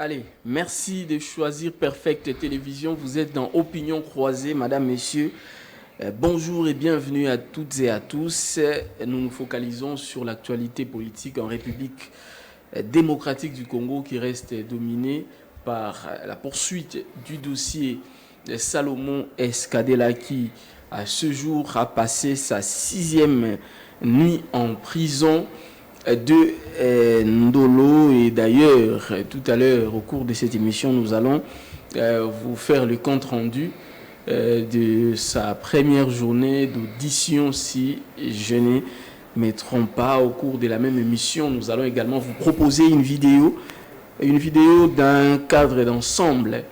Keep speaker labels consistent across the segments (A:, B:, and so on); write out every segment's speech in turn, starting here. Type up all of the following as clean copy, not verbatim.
A: Allez, merci de choisir Perfect Télévision. Vous êtes dans Opinion Croisée, madame, messieurs. Bonjour et bienvenue à toutes et à tous. Nous nous focalisons sur l'actualité politique en République démocratique du Congo qui reste dominée par la poursuite du dossier de Salomon Eskadela qui, à ce jour, a passé sa 6e nuit en prison de Ndolo. Et d'ailleurs, tout à l'heure, au cours de cette émission, nous allons vous faire le compte rendu de sa première journée d'audition, si je ne me trompe pas. Au cours de la même émission, nous allons également vous proposer une vidéo d'un cadre d'ensemble.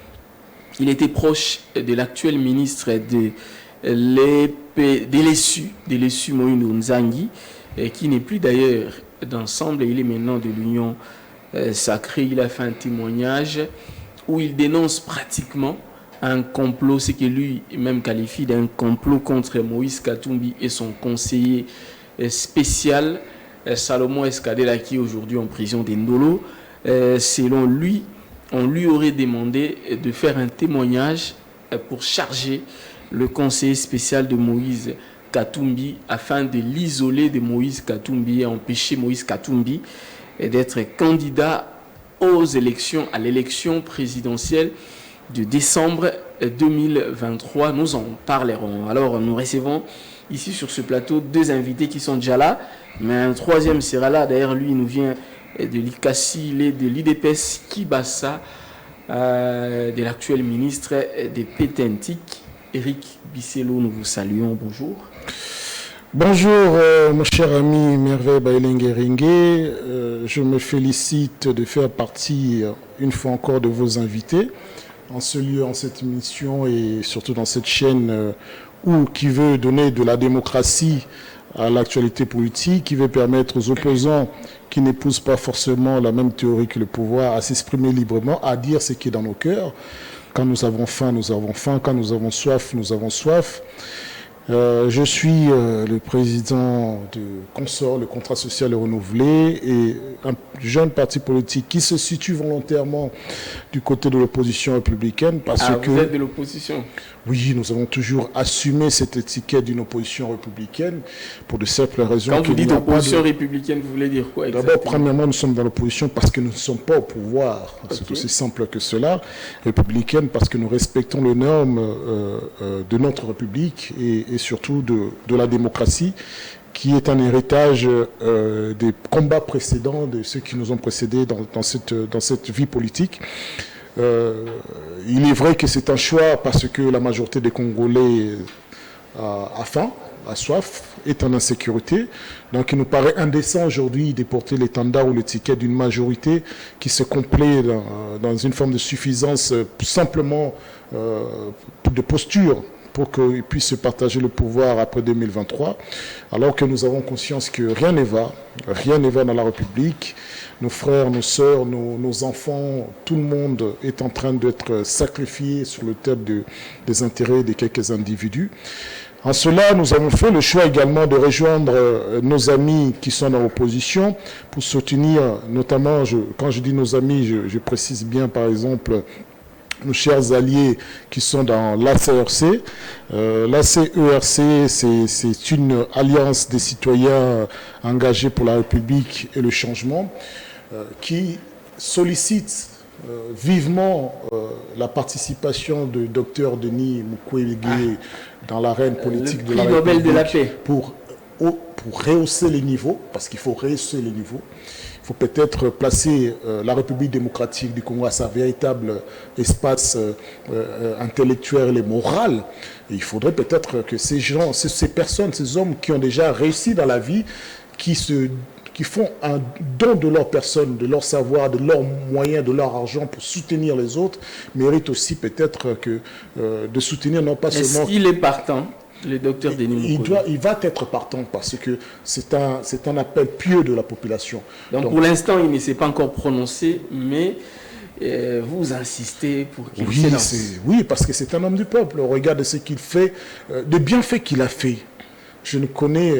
A: Il était proche de l'actuel ministre de l'ESU, Moïno Nzangi, qui n'est plus d'ailleurs d'ensemble, il est maintenant de l'Union sacrée. Il a fait un témoignage où il dénonce pratiquement un complot, ce que lui-même qualifie d'un complot contre Moïse Katumbi et son conseiller spécial Salomon Eskadela, qui est aujourd'hui en prison d'Ndolo. Selon lui, on lui aurait demandé de faire un témoignage pour charger le conseiller spécial de Moïse Katumbi afin de l'isoler de Moïse Katumbi et empêcher Moïse Katumbi d'être candidat à l'élection présidentielle de décembre 2023. Nous en parlerons. Alors, nous recevons ici sur ce plateau 2 invités qui sont déjà là, mais un 3e sera là. D'ailleurs, lui, il nous vient de l'ICASI, de l'IDPS Kibassa, de l'actuel ministre des Pétentik, Eric Bisselo. Nous vous saluons. Bonjour.
B: Bonjour, mon cher ami Merveille Bailenge-Ringue. Je me félicite de faire partie, une fois encore, de vos invités en ce lieu, en cette émission et surtout dans cette chaîne qui veut donner de la démocratie à l'actualité politique, qui veut permettre aux opposants qui n'épousent pas forcément la même théorie que le pouvoir à s'exprimer librement, à dire ce qui est dans nos cœurs. Quand nous avons faim, nous avons faim. Quand nous avons soif, nous avons soif. Je suis le président de Consort, le contrat social renouvelé, et un jeune parti politique qui se situe volontairement du côté de l'opposition républicaine.
A: Vous êtes de l'opposition?
B: Oui, nous avons toujours assumé cette étiquette d'une opposition républicaine pour de simples raisons.
A: Quand vous dites opposition républicaine, vous voulez dire quoi exactement?
B: D'abord, premièrement, nous sommes dans l'opposition parce que nous ne sommes pas au pouvoir. Okay. C'est aussi simple que cela. Républicaine parce que nous respectons les normes de notre République et surtout de la démocratie, qui est un héritage des combats précédents, de ceux qui nous ont précédés dans cette vie politique. Il est vrai que c'est un choix parce que la majorité des Congolais a faim, a soif, est en insécurité. Donc il nous paraît indécent aujourd'hui de porter l'étendard ou l'étiquette d'une majorité qui se complaît dans une forme de suffisance simplement de posture pour qu'ils puissent se partager le pouvoir après 2023, alors que nous avons conscience que rien ne va dans la République. Nos frères, nos sœurs, nos enfants, tout le monde est en train d'être sacrifié sur l'autel des intérêts de quelques individus. En cela, nous avons fait le choix également de rejoindre nos amis qui sont dans l'opposition pour soutenir, notamment, quand je dis nos amis, je précise bien par exemple nos chers alliés qui sont dans l'ACERC. L'ACERC, c'est une alliance des citoyens engagés pour la République et le changement qui sollicite vivement la participation de Dr Denis Mukwege dans l'arène politique de la République.
A: Nobel de la paix.
B: Pour rehausser les niveaux, parce qu'il faut rehausser les niveaux. Il faut peut-être placer la République démocratique du Congo à sa véritable espace intellectuel et moral. Et il faudrait peut-être que ces gens, ces personnes, ces hommes qui ont déjà réussi dans la vie, qui font un don de leur personne, de leur savoir, de leurs moyens, de leur argent pour soutenir les autres, méritent aussi peut-être de soutenir non pas seulement...
A: Est-ce qu'il est partant, le docteur Denis Mukwege?
B: Il va être partant parce que c'est un appel pieux de la population.
A: Donc pour l'instant, il ne s'est pas encore prononcé, mais vous insistez pour qu'il s'élance.
B: Oui, parce que c'est un homme du peuple. On regarde ce qu'il fait, des bienfaits qu'il a fait. je ne connais,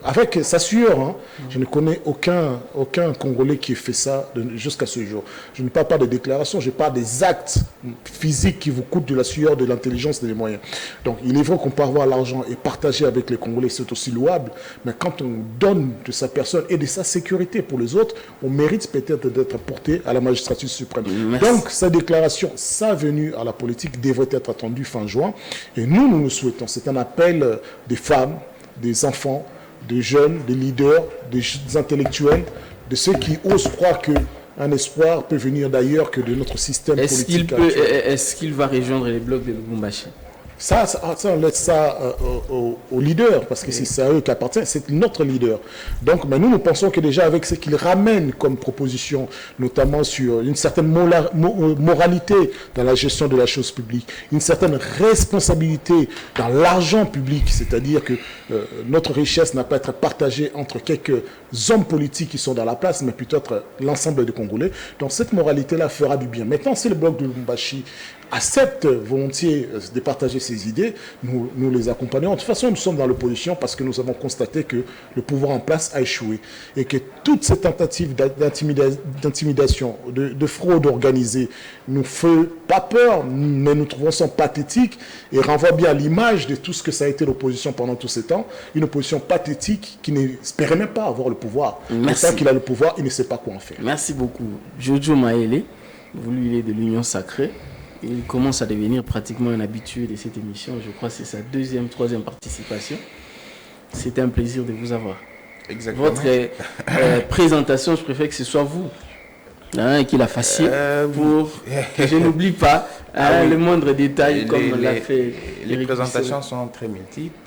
B: avec sa sueur, hein, je ne connais aucun Congolais qui ait fait ça jusqu'à ce jour. Je ne parle pas de déclarations, je parle des actes physiques qui vous coûtent de la sueur, de l'intelligence et des moyens. Donc, il est vrai qu'on peut avoir l'argent et partager avec les Congolais, c'est aussi louable, mais quand on donne de sa personne et de sa sécurité pour les autres, on mérite peut-être d'être porté à la magistrature suprême.
A: Merci.
B: Donc, sa déclaration, sa venue à la politique devrait être attendue fin juin. Et nous le souhaitons. C'est un appel des femmes, des enfants, des jeunes, des leaders, des intellectuels, de ceux qui osent croire qu'un espoir peut venir d'ailleurs que de notre système politique.
A: Est-ce qu'il va rejoindre les blocs de Lubumbashi?
B: Ça, on laisse ça aux leaders, parce que c'est à eux qu'appartient, c'est notre leader. Donc, mais nous pensons que déjà avec ce qu'il ramène comme proposition, notamment sur une certaine moralité dans la gestion de la chose publique, une certaine responsabilité dans l'argent public, c'est-à-dire que notre richesse n'a pas à être partagée entre quelques hommes politiques qui sont dans la place, mais plutôt l'ensemble des Congolais. Donc, cette moralité-là fera du bien. Maintenant, si le bloc de Lubumbashi accepte volontiers de partager ses idées, nous les accompagnons. De toute façon, nous sommes dans l'opposition parce que nous avons constaté que le pouvoir en place a échoué et que toutes ces tentatives d'intimidation, de fraude organisée nous fait pas peur, mais nous trouvons ça pathétique et renvoie bien à l'image de tout ce que ça a été l'opposition pendant tous ces temps, une opposition pathétique qui n'espérait même pas avoir le pouvoir.
A: Merci.
B: Tant qu'il a le pouvoir, il ne sait pas quoi en faire.
A: Merci beaucoup. Jojo Maele, vous lui êtes de l'Union Sacrée. Il commence à devenir pratiquement un habitué de cette émission. Je crois que c'est sa deuxième, troisième participation. C'était un plaisir de vous avoir.
C: Exactement.
A: Votre présentation, je préfère que ce soit vous et qu'il la fassiez pour que je n'oublie pas le moindre détail comme l'a fait.
C: Les présentations sont très multiples,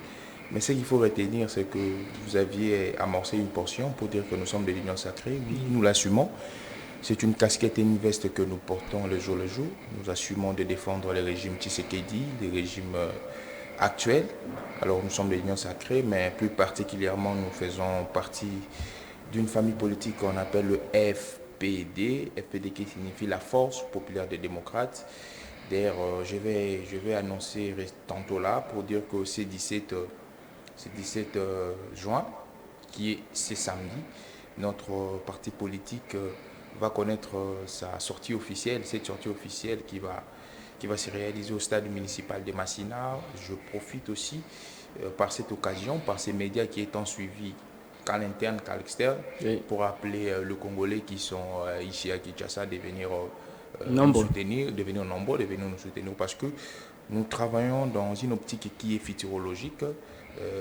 C: mais ce qu'il faut retenir, c'est que vous aviez amorcé une portion pour dire que nous sommes de l'Union Sacrée. Oui, nous l'assumons. C'est une casquette et une veste que nous portons le jour le jour. Nous assumons de défendre les régimes Tshisekedi, les régimes actuels. Alors nous sommes de l'Union Sacrée, mais plus particulièrement nous faisons partie d'une famille politique qu'on appelle le FPD. FPD qui signifie la Force populaire des démocrates. D'ailleurs, je vais annoncer tantôt là pour dire que c'est 17 juin, qui est ce samedi, notre parti politique va connaître sa sortie officielle, cette sortie officielle qui va se réaliser au stade municipal de Massina. Je profite aussi par cette occasion, par ces médias qui étant suivis qu'à l'interne qu'à l'externe, pour appeler les Congolais qui sont ici à Kinshasa de venir nous soutenir, de venir nombreux, de venir nous soutenir, parce que nous travaillons dans une optique qui est futurologique.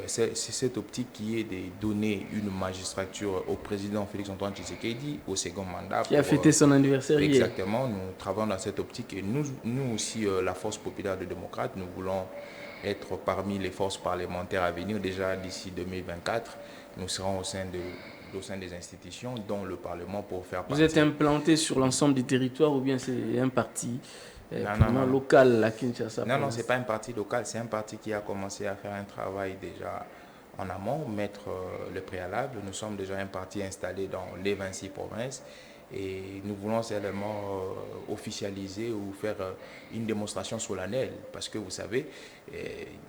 C: C'est cette optique qui est de donner une magistrature au président Félix-Antoine Tshisekedi au second mandat.
A: Qui a fêté son anniversaire hier.
C: Exactement, nous travaillons dans cette optique et nous aussi, la Force populaire des démocrates, nous voulons être parmi les forces parlementaires à venir. Déjà d'ici 2024, nous serons au sein des institutions, dont le Parlement, pour faire partie.
A: Vous êtes implanté sur l'ensemble du territoire ou bien c'est un parti non, local à Kinshasa?
C: Non, ce n'est pas un parti local, c'est un parti qui a commencé à faire un travail déjà en amont, mettre le préalable. Nous sommes déjà un parti installé dans les 26 provinces et nous voulons seulement officialiser ou faire une démonstration solennelle parce que vous savez,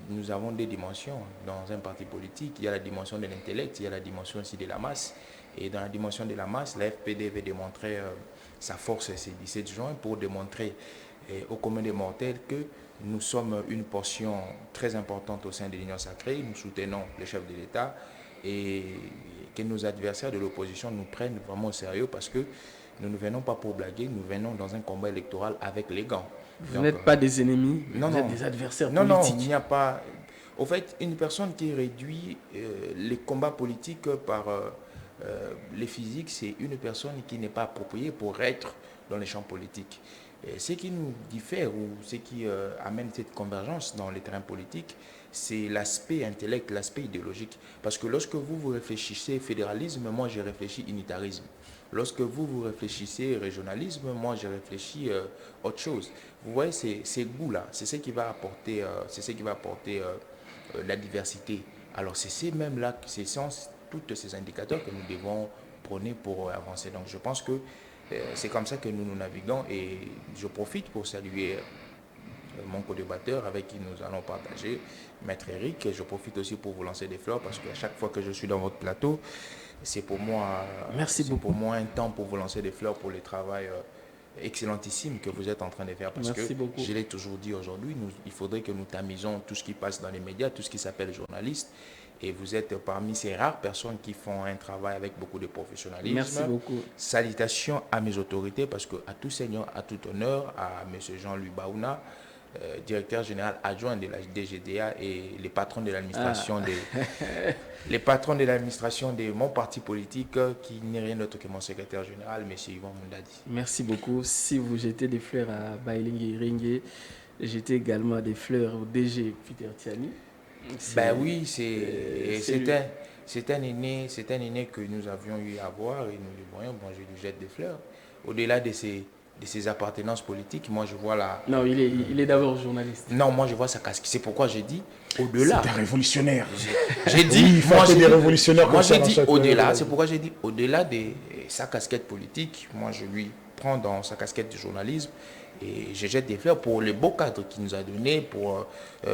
C: nous avons des dimensions dans un parti politique. Il y a la dimension de l'intellect, il y a la dimension aussi de la masse. Et dans la dimension de la masse, la FPD veut démontrer sa force ce 17 juin pour démontrer au commun des mortels que nous sommes une portion très importante au sein de l'Union Sacrée. Nous soutenons le chef de l'État et que nos adversaires de l'opposition nous prennent vraiment au sérieux parce que nous ne venons pas pour blaguer, nous venons dans un combat électoral avec les gants.
A: Vous n'êtes pas des ennemis, vous êtes des adversaires politiques.
C: Non, il n'y a pas... Au fait, une personne qui réduit les combats politiques par les physiques, c'est une personne qui n'est pas appropriée pour être dans les champs politiques. Ce qui nous diffère ou ce qui amène cette convergence dans les terrains politiques, c'est l'aspect intellect, l'aspect idéologique. Parce que lorsque vous réfléchissez fédéralisme, moi je réfléchis unitarisme. Lorsque vous réfléchissez régionalisme, moi je réfléchis autre chose. Vous voyez, ces goûts-là, c'est ce qui va apporter, la diversité. Alors c'est ces mêmes-là, ce sont tous ces indicateurs que nous devons prôner pour avancer. Donc je pense que c'est comme ça que nous naviguons et je profite pour saluer mon co-débatteur avec qui nous allons partager, Maître Eric. Je profite aussi pour vous lancer des fleurs parce qu'à chaque fois que je suis dans votre plateau, c'est pour moi, pour moi un temps pour vous lancer des fleurs pour le travail excellentissime que vous êtes en train de faire. Parce que je l'ai toujours dit aujourd'hui, il faudrait que nous tamisons tout ce qui passe dans les médias, tout ce qui s'appelle journaliste. Et vous êtes parmi ces rares personnes qui font un travail avec beaucoup de professionnalisme.
A: Merci beaucoup.
C: Salutations à mes autorités parce que à tout seigneur, à tout honneur, à M. Jean-Louis Baouna, directeur général adjoint de la DGDA et les patrons de l'administration les patrons de l'administration de mon parti politique qui n'est rien d'autre que mon secrétaire général, M. Yvon Mundadi.
A: Merci beaucoup. Si vous jetez des fleurs à Bailingi Ringue, jetez également des fleurs au DG Peter Tiani.
C: Ben oui, c'est un aîné que nous avions eu à voir et nous lui voyons, bon, je lui jette des fleurs. Au-delà de ses appartenances politiques, moi je vois la...
A: Non, il est d'abord journaliste.
C: Non, moi je vois sa casquette. C'est pourquoi j'ai dit au-delà.
B: C'est un révolutionnaire.
C: J'ai dit...
B: Oui, il faut des révolutionnaires
C: moi j'ai dit au-delà. C'est pourquoi j'ai dit au-delà de sa casquette politique, moi je lui prends dans sa casquette de journalisme. Et je jette des fleurs pour le beau cadre qu'il nous a donné, pour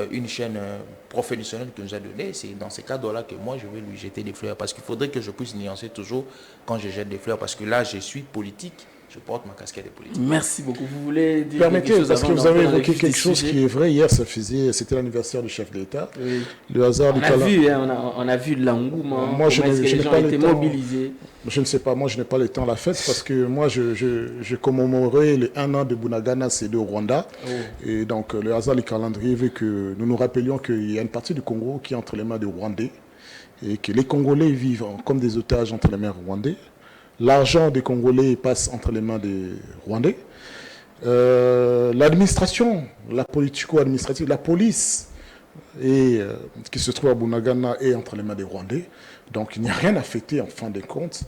C: une chaîne professionnelle qu'il nous a donné. C'est dans ce cadre-là que moi, je vais lui jeter des fleurs. Parce qu'il faudrait que je puisse nuancer toujours quand je jette des fleurs. Parce que là, je suis politique. Je porte ma casquette de politique.
A: Merci beaucoup. Vous voulez dire
B: Permettez, parce que vous avez évoqué quelque chose qui est vrai. Hier, c'était l'anniversaire du chef de l'État.
A: Oui.
B: Le hasard
A: on a vu l'engouement.
B: Moi, je n'ai pas été
A: mobilisés.
B: Je ne sais pas, moi je n'ai pas le temps à la fête parce que moi je commémorerai les 1 an de Bunagana CD au Rwanda. Et donc le hasard du calendrier veut que nous nous rappelions qu'il y a une partie du Congo qui est entre les mains des Rwandais et que les Congolais vivent comme des otages entre les mains rwandais. L'argent des Congolais passe entre les mains des Rwandais. L'administration, la politico-administrative, la police qui se trouve à Bunagana est entre les mains des Rwandais. Donc il n'y a rien à fêter en fin de compte,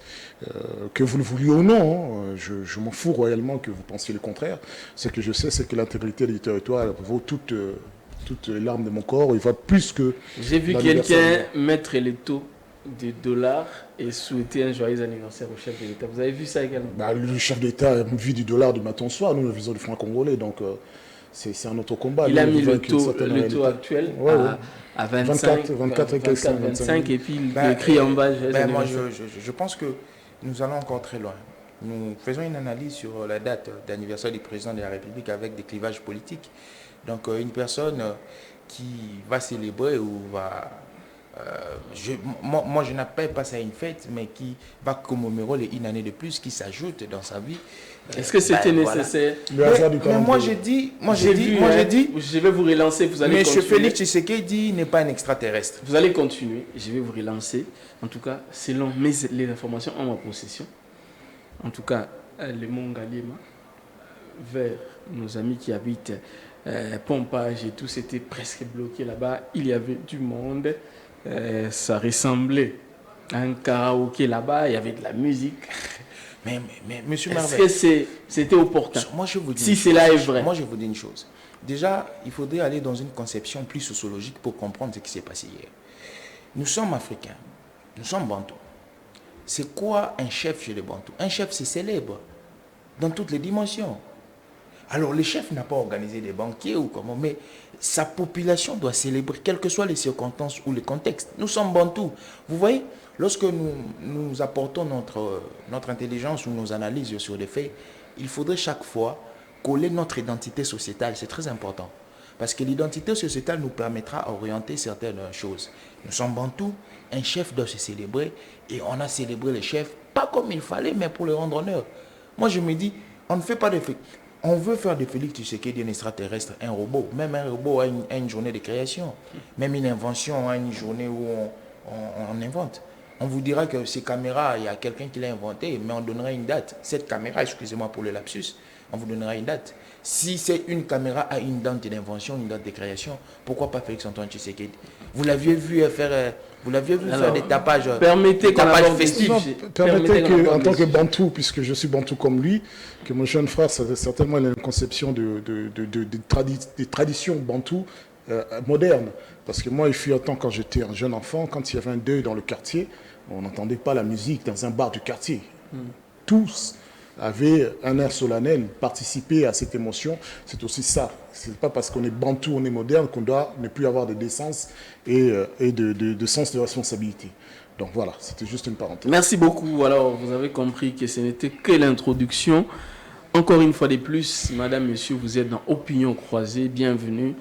B: que vous le vouliez ou non. Je m'en fous royalement que vous pensiez le contraire. Ce que je sais, c'est que l'intégrité du territoire vaut toutes les larmes de mon corps. Il va plus que...
A: J'ai vu quelqu'un mettre les taux des dollars et souhaiter un joyeux anniversaire au chef de l'État. Vous avez vu ça également?
B: Le chef de l'État vit du dollar du matin au soir. Nous visons du franc congolais. Donc c'est un autre combat.
A: Il a mis le taux actuel à 24 et 25 et puis il écrit en bas.
C: Moi, je pense que nous allons encore très loin. Nous faisons une analyse sur la date d'anniversaire du président de la République avec des clivages politiques. Donc, une personne qui va célébrer ou va... moi, je n'appelle pas ça une fête, mais qui va commémorer une année de plus qui s'ajoute dans sa vie.
A: Est-ce que c'était nécessaire?
C: Mais moi, j'ai dit,
A: je vais vous relancer, vous allez continuer.
C: M. Félix Tshisekedi n'est pas un extraterrestre.
A: Vous allez continuer, je vais vous relancer. En tout cas, selon les informations en ma possession, en tout cas, le mont Ngaliema, vers nos amis qui habitent Pompage et tout, c'était presque bloqué là-bas. Il y avait du monde, ça ressemblait à un karaoké là-bas, il y avait de la musique.
C: Mais monsieur Marvel,
A: est-ce que c'était opportun?
C: Moi, je vous dis
A: si cela est vrai.
C: Moi, je vous dis une chose. Déjà, il faudrait aller dans une conception plus sociologique pour comprendre ce qui s'est passé hier. Nous sommes africains, nous sommes bantous. C'est quoi un chef chez les bantous? Un chef, c'est célèbre dans toutes les dimensions. Alors, le chef n'a pas organisé des banquets ou comment, mais sa population doit célébrer, quelles que soient les circonstances ou les contextes. Nous sommes bantous. Vous voyez, lorsque nous apportons notre intelligence ou nos analyses sur les faits, il faudrait chaque fois coller notre identité sociétale. C'est très important. Parce que l'identité sociétale nous permettra d'orienter certaines choses. Nous sommes bantous, un chef doit se célébrer, et on a célébré le chef, pas comme il fallait, mais pour le rendre honneur. Moi, je me dis, on ne fait pas de fait. On veut faire de Félix Tshisekedi un extraterrestre, un robot. Même un robot a une journée de création. Même une invention a une journée où on invente. On vous dira que ces caméras, il y a quelqu'un qui l'a inventé, mais on donnera une date. Cette caméra, excusez-moi pour le lapsus, on vous donnera une date. Si c'est une caméra à une date d'invention, une date de création, pourquoi pas Félix-Antoine Tshisekedi? Vous l'aviez vu faire... faire des tapages,
B: festifs. Permettez que, en tant que Bantou, puisque je suis Bantou comme lui, que mon jeune frère, certainement, il a une conception des traditions Bantou modernes. Parce que moi, il fut un temps, quand j'étais un jeune enfant, quand il y avait un deuil dans le quartier, on n'entendait pas la musique dans un bar du quartier. Tous avait un air solennel, participer à cette émotion, c'est aussi ça. C'est pas parce qu'on est bantou, on est moderne qu'on doit ne plus avoir de décence et de sens de responsabilité. Donc voilà, c'était juste une parenthèse.
A: Merci beaucoup. Alors, vous avez compris que ce n'était que l'introduction. Encore une fois de plus, madame, monsieur, vous êtes dans Opinion Croisée. Bienvenue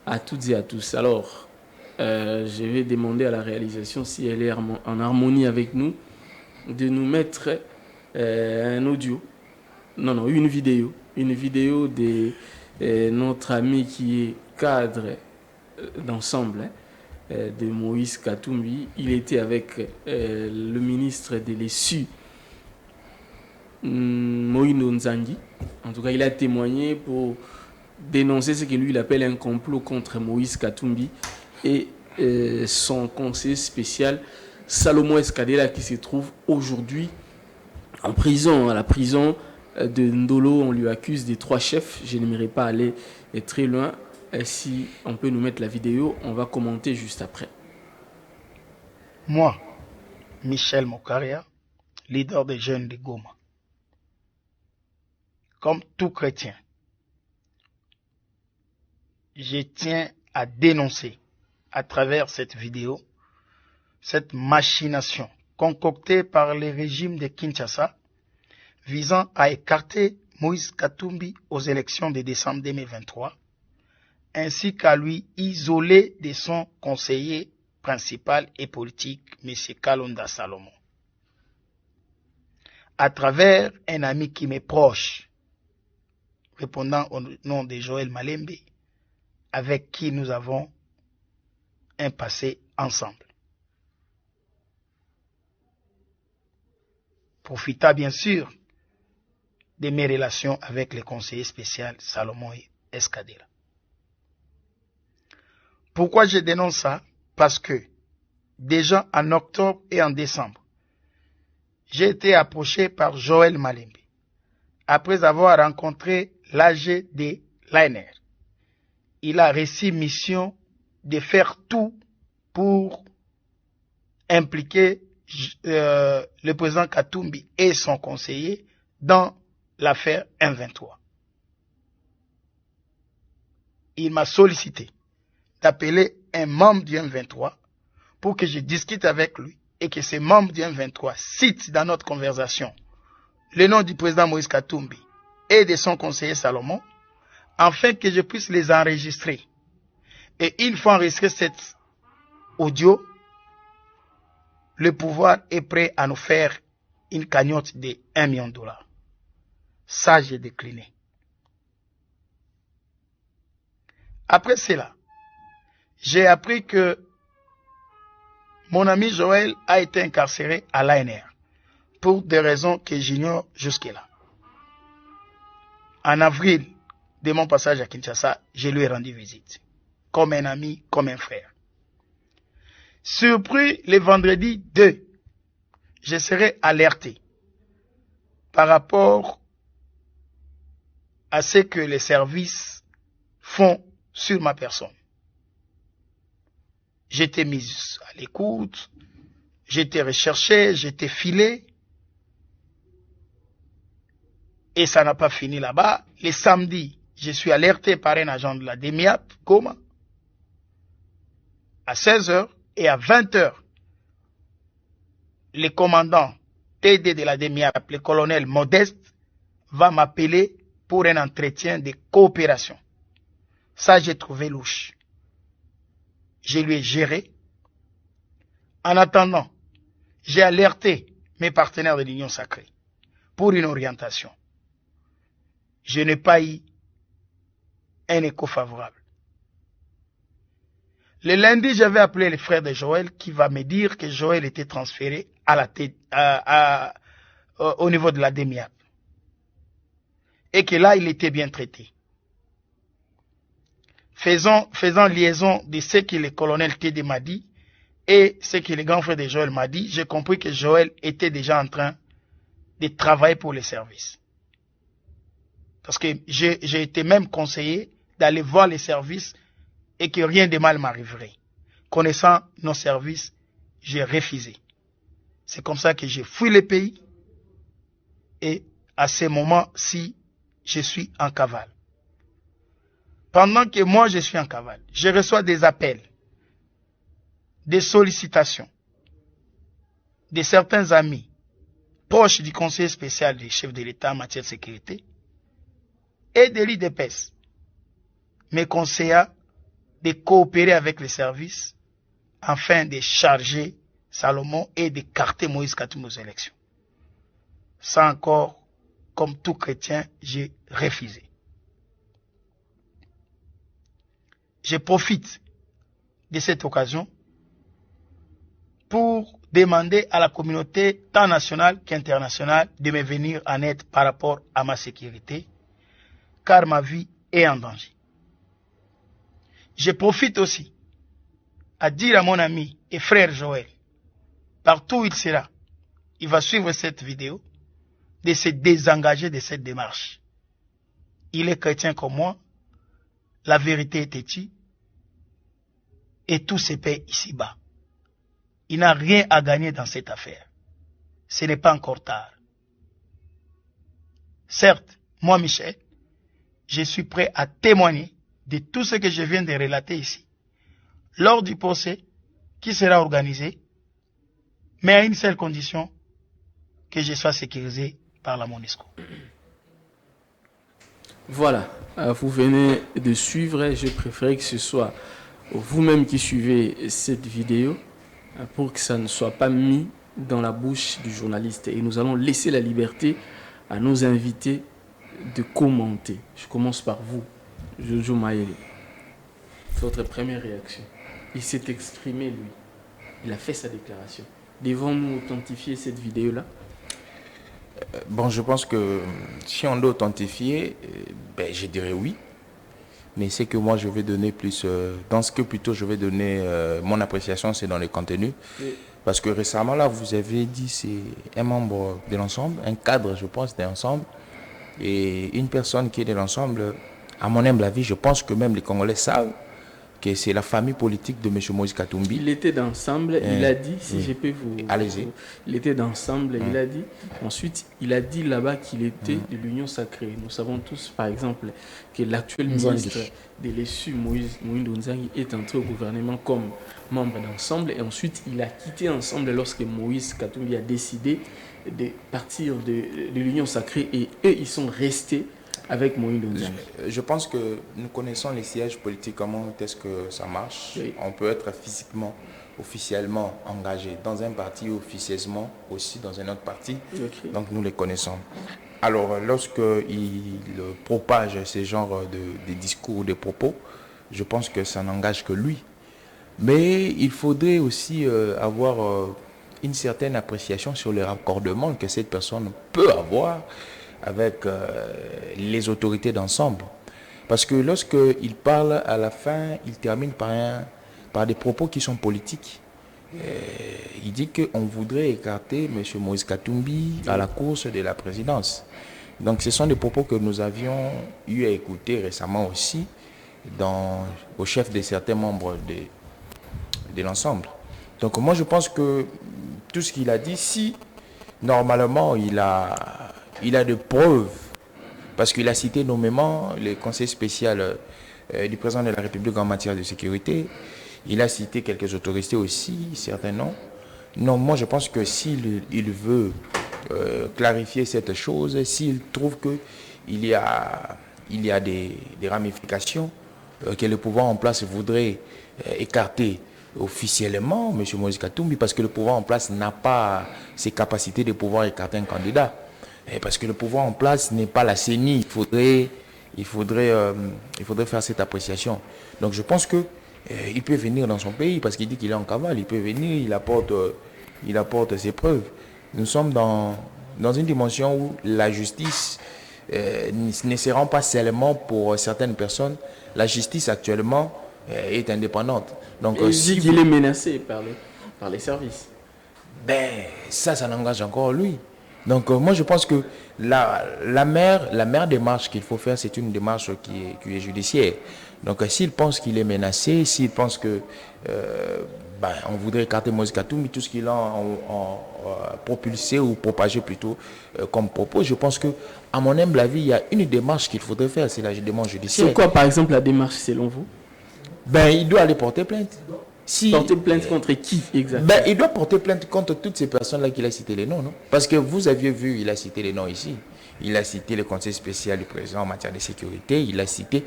A: à toutes et à tous. Alors, je vais demander à la réalisation, si elle est en harmonie avec nous, de nous mettre un audio, une vidéo de notre ami qui est cadre d'ensemble de Moïse Katumbi. Il était avec le ministre de l'ESU, Moïno Nzangi. En tout cas, il a témoigné pour dénoncer ce que lui il appelle un complot contre Moïse Katumbi et son conseiller spécial Salomon Escadela, qui se trouve aujourd'hui en prison, à la prison de Ndolo. On lui accuse des 3 chefs. Je n'aimerais pas aller très loin. Si on peut nous mettre la vidéo, on va commenter juste après.
D: Moi, Michel Mokaria, leader des jeunes de Goma, comme tout chrétien, je tiens à dénoncer à travers cette vidéo cette machination concoctée par le régime de Kinshasa visant à écarter Moïse Katumbi aux élections de décembre 2023, ainsi qu'à lui isoler de son conseiller principal et politique, M. Kalonda Salomon. À travers un ami qui m'est proche, répondant au nom de Joël Malembe, avec qui nous avons un passé ensemble. Profita bien sûr de mes relations avec le conseiller spécial Salomon Escadela. Pourquoi je dénonce ça? Parce que déjà en octobre et en décembre, j'ai été approché par Joël Malembe après avoir rencontré l'AG de l'ANR. Il a reçu mission de faire tout pour impliquer le président Katumbi et son conseiller dans l'affaire M23. Il m'a sollicité d'appeler un membre du M23 pour que je discute avec lui et que ces membres du M23 citent dans notre conversation le nom du président Moïse Katumbi et de son conseiller Salomon, afin que je puisse les enregistrer. Et une fois enregistré cet audio, le pouvoir est prêt à nous faire une cagnotte de $1 million. Ça, j'ai décliné. Après cela, j'ai appris que mon ami Joël a été incarcéré à l'ANR pour des raisons que j'ignore jusque-là. En avril de mon passage à Kinshasa, je lui ai rendu visite, comme un ami, comme un frère. Surpris le vendredi 2, je serai alerté par rapport à ce que les services font sur ma personne. J'étais mis à l'écoute, j'étais recherché, j'étais filé. Et ça n'a pas fini là-bas. Le samedi, je suis alerté par un agent de la DEMIAP, Goma, à 16h et à 20h. Le commandant TD de la DEMIAP, le colonel Modeste, va m'appeler pour un entretien de coopération. Ça, j'ai trouvé louche. Je lui ai géré. En attendant, j'ai alerté mes partenaires de l'Union sacrée pour une orientation. Je n'ai pas eu un écho favorable. Le lundi, j'avais appelé le frère de Joël qui va me dire que Joël était transféré au niveau de la DEMIAP. Et que là, il était bien traité. Faisant liaison de ce que le colonel Tédé m'a dit et ce que le grand frère de Joël m'a dit, j'ai compris que Joël était déjà en train de travailler pour les services. Parce que j'ai été même conseillé d'aller voir les services et que rien de mal m'arriverait. Connaissant nos services, j'ai refusé. C'est comme ça que j'ai fui le pays et à ces moments-ci, je suis en cavale. Pendant que moi, je suis en cavale, je reçois des appels, des sollicitations de certains amis proches du conseiller spécial du chef de l'État en matière de sécurité et de l'IDPS, me conseillant de coopérer avec les services afin de charger Salomon et d'écarter Moïse Katumbi aux élections. Ça encore, comme tout chrétien, j'ai refusé. Je profite de cette occasion pour demander à la communauté tant nationale qu'internationale de me venir en aide par rapport à ma sécurité, car ma vie est en danger. Je profite aussi à dire à mon ami et frère Joël, partout où il sera, il va suivre cette vidéo, de se désengager de cette démarche. Il est chrétien comme moi, la vérité est têtue, et tout se paie ici-bas. Il n'a rien à gagner dans cette affaire. Ce n'est pas encore tard. Certes, moi, Michel, je suis prêt à témoigner de tout ce que je viens de relater ici, lors du procès qui sera organisé, mais à une seule condition, que je sois sécurisé par la MONUSCO.
A: Voilà, vous venez de suivre, je préférais que ce soit vous-même qui suivez cette vidéo pour que ça ne soit pas mis dans la bouche du journaliste. Et nous allons laisser la liberté à nos invités de commenter. Je commence par vous, Jojo Mayele. Votre première réaction. Il s'est exprimé, lui. Il a fait sa déclaration. Devons-nous authentifier cette vidéo-là?
C: Bon, je pense que si on doit authentifier, je dirais oui. Mais c'est que moi, je vais donner plus... dans ce que plutôt je vais donner mon appréciation, c'est dans les contenus. Oui. Parce que récemment, là, vous avez dit c'est un membre de l'ensemble, un cadre, je pense, de l'ensemble. Et une personne qui est de l'ensemble, à mon humble avis, je pense que même les Congolais savent que c'est la famille politique de M. Moïse Katumbi.
A: Il était d'ensemble, il a dit, si je peux vous...
C: Allez-y.
A: Il était d'ensemble, il a dit. Ensuite, il a dit là-bas qu'il était de l'Union sacrée. Nous savons tous, par exemple, que l'actuel ministre de l'ESU, Moïse Nzangi, est entré au gouvernement comme membre d'ensemble. Et ensuite, il a quitté ensemble lorsque Moïse Katumbi a décidé de partir de l'Union sacrée. Et eux, ils sont restés avec Moïse Nzangi.
C: Je pense que nous connaissons les sièges politiques, comment est-ce que ça marche. Oui. On peut être physiquement, officiellement engagé dans un parti, officieusement aussi dans un autre parti. Okay. Donc nous les connaissons. Alors lorsqu'il propage ce genre de discours, de propos, je pense que ça n'engage que lui. Mais il faudrait aussi avoir une certaine appréciation sur les raccordements que cette personne peut avoir avec les autorités d'ensemble. Parce que lorsqu'il parle à la fin, il termine par des propos qui sont politiques. Il dit qu'on voudrait écarter M. Moïse Katumbi à la course de la présidence. Donc ce sont des propos que nous avions eu à écouter récemment aussi au chef de certains membres de l'ensemble. Donc moi je pense que tout ce qu'il a dit, si normalement il a de preuves, parce qu'il a cité nommément le conseil spécial du président de la République en matière de sécurité. Il a cité quelques autorités aussi, certains noms. Non, moi je pense que s'il veut clarifier cette chose, s'il trouve qu'il y a des ramifications que le pouvoir en place voudrait écarter officiellement, M. Moïse Katumbi, parce que le pouvoir en place n'a pas ces capacités de pouvoir écarter un candidat. Et parce que le pouvoir en place n'est pas la CENI. Il faudrait faire cette appréciation. Donc je pense que il peut venir dans son pays parce qu'il dit qu'il est en cavale. Il peut venir, il apporte ses preuves. Nous sommes dans une dimension où la justice ne se rend pas seulement pour certaines personnes. La justice actuellement est indépendante. Donc
A: il dit qu'il est menacé par les services.
C: Ça n'engage encore lui. Donc moi je pense que la meilleure démarche qu'il faut faire, c'est une démarche qui est judiciaire. Donc s'il pense qu'il est menacé, s'il pense que on voudrait écarter Moïse Katumbi, tout ce qu'il a propulsé ou propagé plutôt comme propos. Je pense que, à mon humble avis, il y a une démarche qu'il faudrait faire, c'est la démarche judiciaire.
A: C'est quoi, par exemple, la démarche selon vous?
C: Il doit aller porter plainte.
A: Porter plainte contre qui exactement?
C: Il doit porter plainte contre toutes ces personnes-là qu'il a cité les noms, non? Parce que vous aviez vu, il a cité les noms ici. Il a cité le conseil spécial du président en matière de sécurité. Il a cité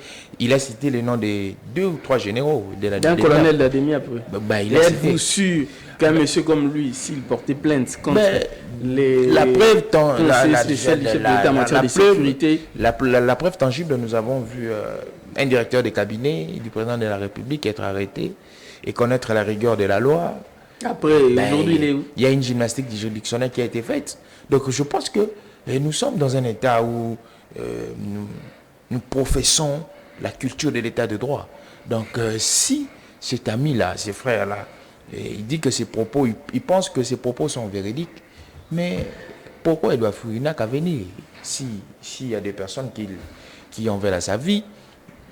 C: les noms des 2 ou 3 généraux de la
A: d'un colonel d'Ademi après.
C: Êtes-vous
A: sûr qu'un monsieur comme lui, s'il portait plainte contre
C: la preuve
A: la
C: preuve tangible, nous avons vu un directeur de cabinet du président de la République être arrêté et connaître la rigueur de la loi.
A: Après, aujourd'hui, il est où?
C: Il y a une gymnastique juridictionnelle qui a été faite. Donc je pense que nous sommes dans un état où nous professons la culture de l'état de droit. Donc si cet ami-là, ces frères-là, il dit que ses propos, il pense que ses propos sont véridiques, mais pourquoi il doit fuir? Il n'a qu'à venir. S'il y a des personnes qui en veulent à sa vie,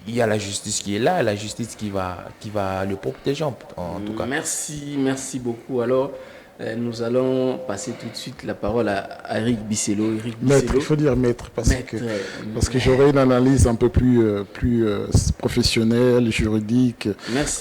C: il y a la justice qui est là, la justice qui va le protéger en tout cas.
A: Merci beaucoup. Alors, nous allons passer tout de suite la parole à Eric Bisselo.
B: Maître, il faut dire maître, parce que j'aurais une analyse un peu plus professionnelle, juridique,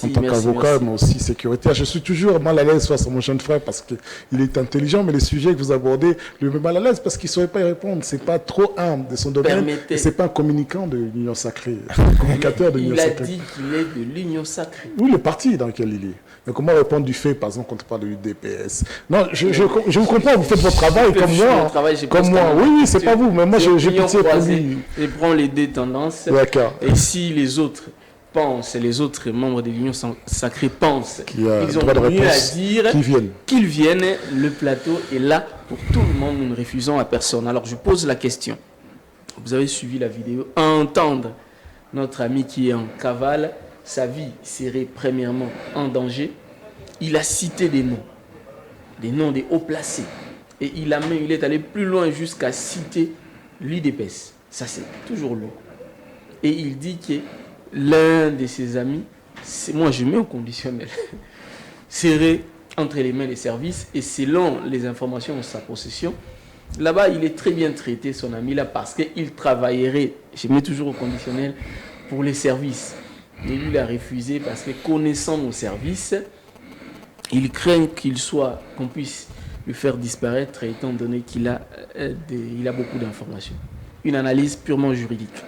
B: en tant qu'avocat, mais aussi sécuritaire. Je suis toujours mal à l'aise face à mon jeune frère parce qu'il est intelligent, mais les sujets que vous abordez lui met mal à l'aise parce qu'il ne saurait pas y répondre. Ce n'est pas trop humble de son domaine. Ce n'est pas un communicant de l'Union sacrée, un communicateur de l'Union sacrée.
A: Il a dit qu'il est de l'Union sacrée.
B: Oui, le parti dans lequel il est. Mais comment répondre du fait, par exemple, quand on parle de l'UDPS? Non, je vous comprends, vous faites votre travail comme moi. Oui, c'est pas vous, mais moi, j'ai pitié pour lui.
A: Je prends les deux tendances.
B: D'accord.
A: Et si les autres pensent, les autres membres de l'Union sacrée pensent qu'ils ont mieux à dire, qu'ils viennent. Le plateau est là pour tout le monde, nous ne refusons à personne. Alors, je pose la question. Vous avez suivi la vidéo. Entendre notre ami qui est en cavale, sa vie serait premièrement en danger. Il a cité des noms des hauts placés. Et il est allé plus loin jusqu'à citer l'UDPS. Ça, c'est toujours lourd. Et il dit que l'un de ses amis, moi je mets au conditionnel, serait entre les mains des services. Et selon les informations en sa possession, là-bas, il est très bien traité, son ami-là, parce qu'il travaillerait, je mets toujours au conditionnel, pour les services. Et lui, il a refusé parce que connaissant nos services, il craint qu'on puisse le faire disparaître étant donné qu'il a beaucoup d'informations. Une analyse purement juridique.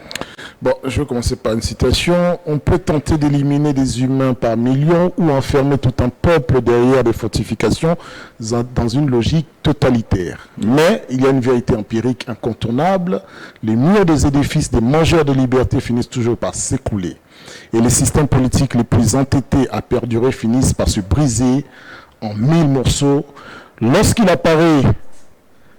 B: Bon, je vais commencer par une citation. On peut tenter d'éliminer des humains par millions ou enfermer tout un peuple derrière des fortifications dans une logique totalitaire. Mais il y a une vérité empirique incontournable. Les murs des édifices des mangeurs de liberté finissent toujours par s'écrouler. Et les systèmes politiques les plus entêtés à perdurer finissent par se briser en 1000 morceaux. Lorsqu'il apparaît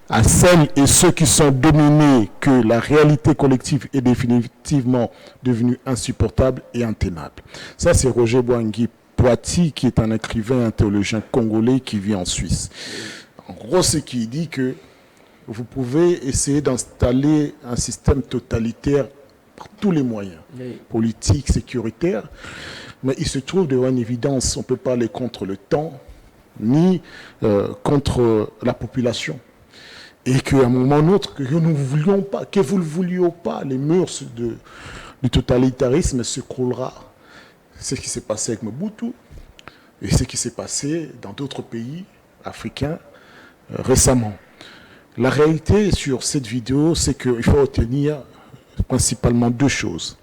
B: à celles et ceux qui sont dominés que la réalité collective est définitivement devenue insupportable et intenable. Ça, c'est Roger Boangui Poiti, qui est un écrivain, un théologien congolais qui vit en Suisse. En gros, c'est qu'il dit que vous pouvez essayer d'installer un système totalitaire par tous les moyens, politiques, sécuritaires, mais il se trouve devant une évidence, on ne peut pas aller contre le temps, ni contre la population. Et qu'à un moment ou un autre, que nous voulions pas, que vous ne vouliez pas, les murs du totalitarisme s'écroulera. C'est ce qui s'est passé avec Mobutu et ce qui s'est passé dans d'autres pays africains récemment. La réalité sur cette vidéo, c'est qu'il faut retenir principalement deux choses.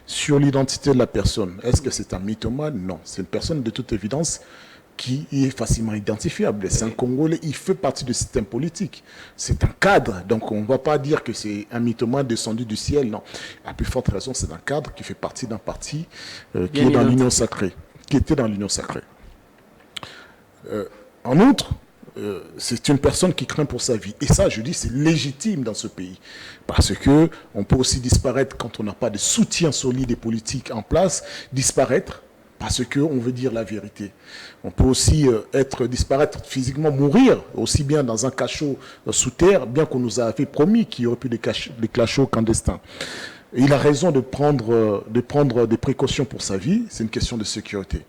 B: Sur l'identité de la personne, est-ce que c'est un mythomane? Non, c'est une personne de toute évidence qui est facilement identifiable. C'est un Congolais, il fait partie du système politique. C'est un cadre, donc on ne va pas dire que c'est un mythomane descendu du ciel, non. À plus forte raison, c'est un cadre qui fait partie d'un parti qui est dans l'Union sacrée, qui était dans l'Union sacrée. En outre, c'est une personne qui craint pour sa vie. Et ça, je dis, c'est légitime dans ce pays. Parce que on peut aussi disparaître quand on n'a pas de soutien solide et politique en place, disparaître parce qu'on veut dire la vérité. On peut aussi disparaître physiquement, mourir, aussi bien dans un cachot sous terre, bien qu'on nous avait promis qu'il y aurait plus des cachots clandestins. Et il a raison de prendre des précautions pour sa vie, c'est une question de sécurité.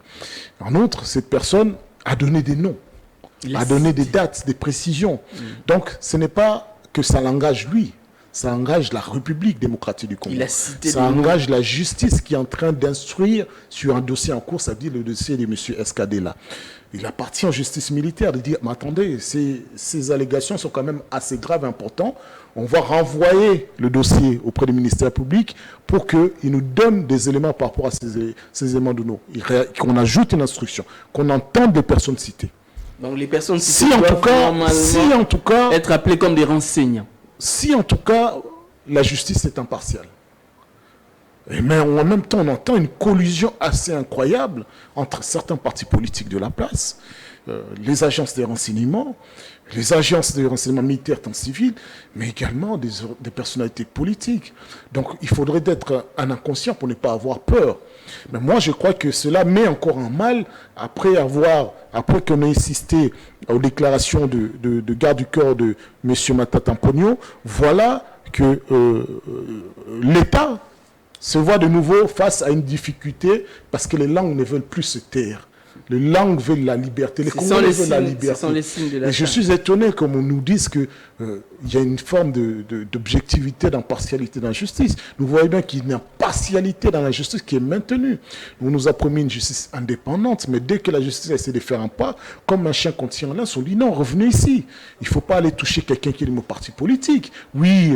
B: En outre, cette personne a donné des noms, a donné des dates, des précisions. Donc, ce n'est pas que ça l'engage lui, ça engage la République démocratique du Congo. Ça engage la justice qui est en train d'instruire sur un dossier en cours, c'est-à-dire le dossier de M. Escadela. Il appartient aux justices militaires de dire, mais attendez, ces allégations sont quand même assez graves et importantes. On va renvoyer le dossier auprès du ministère public pour qu'il nous donne des éléments par rapport à ces éléments de nous. Qu'on ajoute une instruction, qu'on entende les personnes citées.
A: Donc les personnes citées doivent en tout cas être appelées comme des renseignants.
B: Si en tout cas la justice est impartiale. Mais en même temps, on entend une collusion assez incroyable entre certains partis politiques de la place, les agences de renseignement, les agences de renseignement militaires tant civils, mais également des personnalités politiques. Donc il faudrait être un inconscient pour ne pas avoir peur. Mais moi, je crois que cela met encore en mal, après qu'on ait insisté aux déclarations de garde du corps de M. Matata Mponyo, voilà que l'État se voit de nouveau face à une difficulté parce que les langues ne veulent plus se taire. Les langues veulent la liberté, les Congolais veulent la liberté.
A: Ce sont les signes de la
B: Et je suis étonné comme on nous dise qu'il y a une forme d'objectivité, d'impartialité dans la justice. Nous voyons bien qu'il y a une impartialité dans la justice qui est maintenue. On nous a promis une justice indépendante, mais dès que la justice essaie de faire un pas, comme un chien qu'on tient là, on dit non, revenez ici. Il ne faut pas aller toucher quelqu'un qui est de mon parti politique. Oui,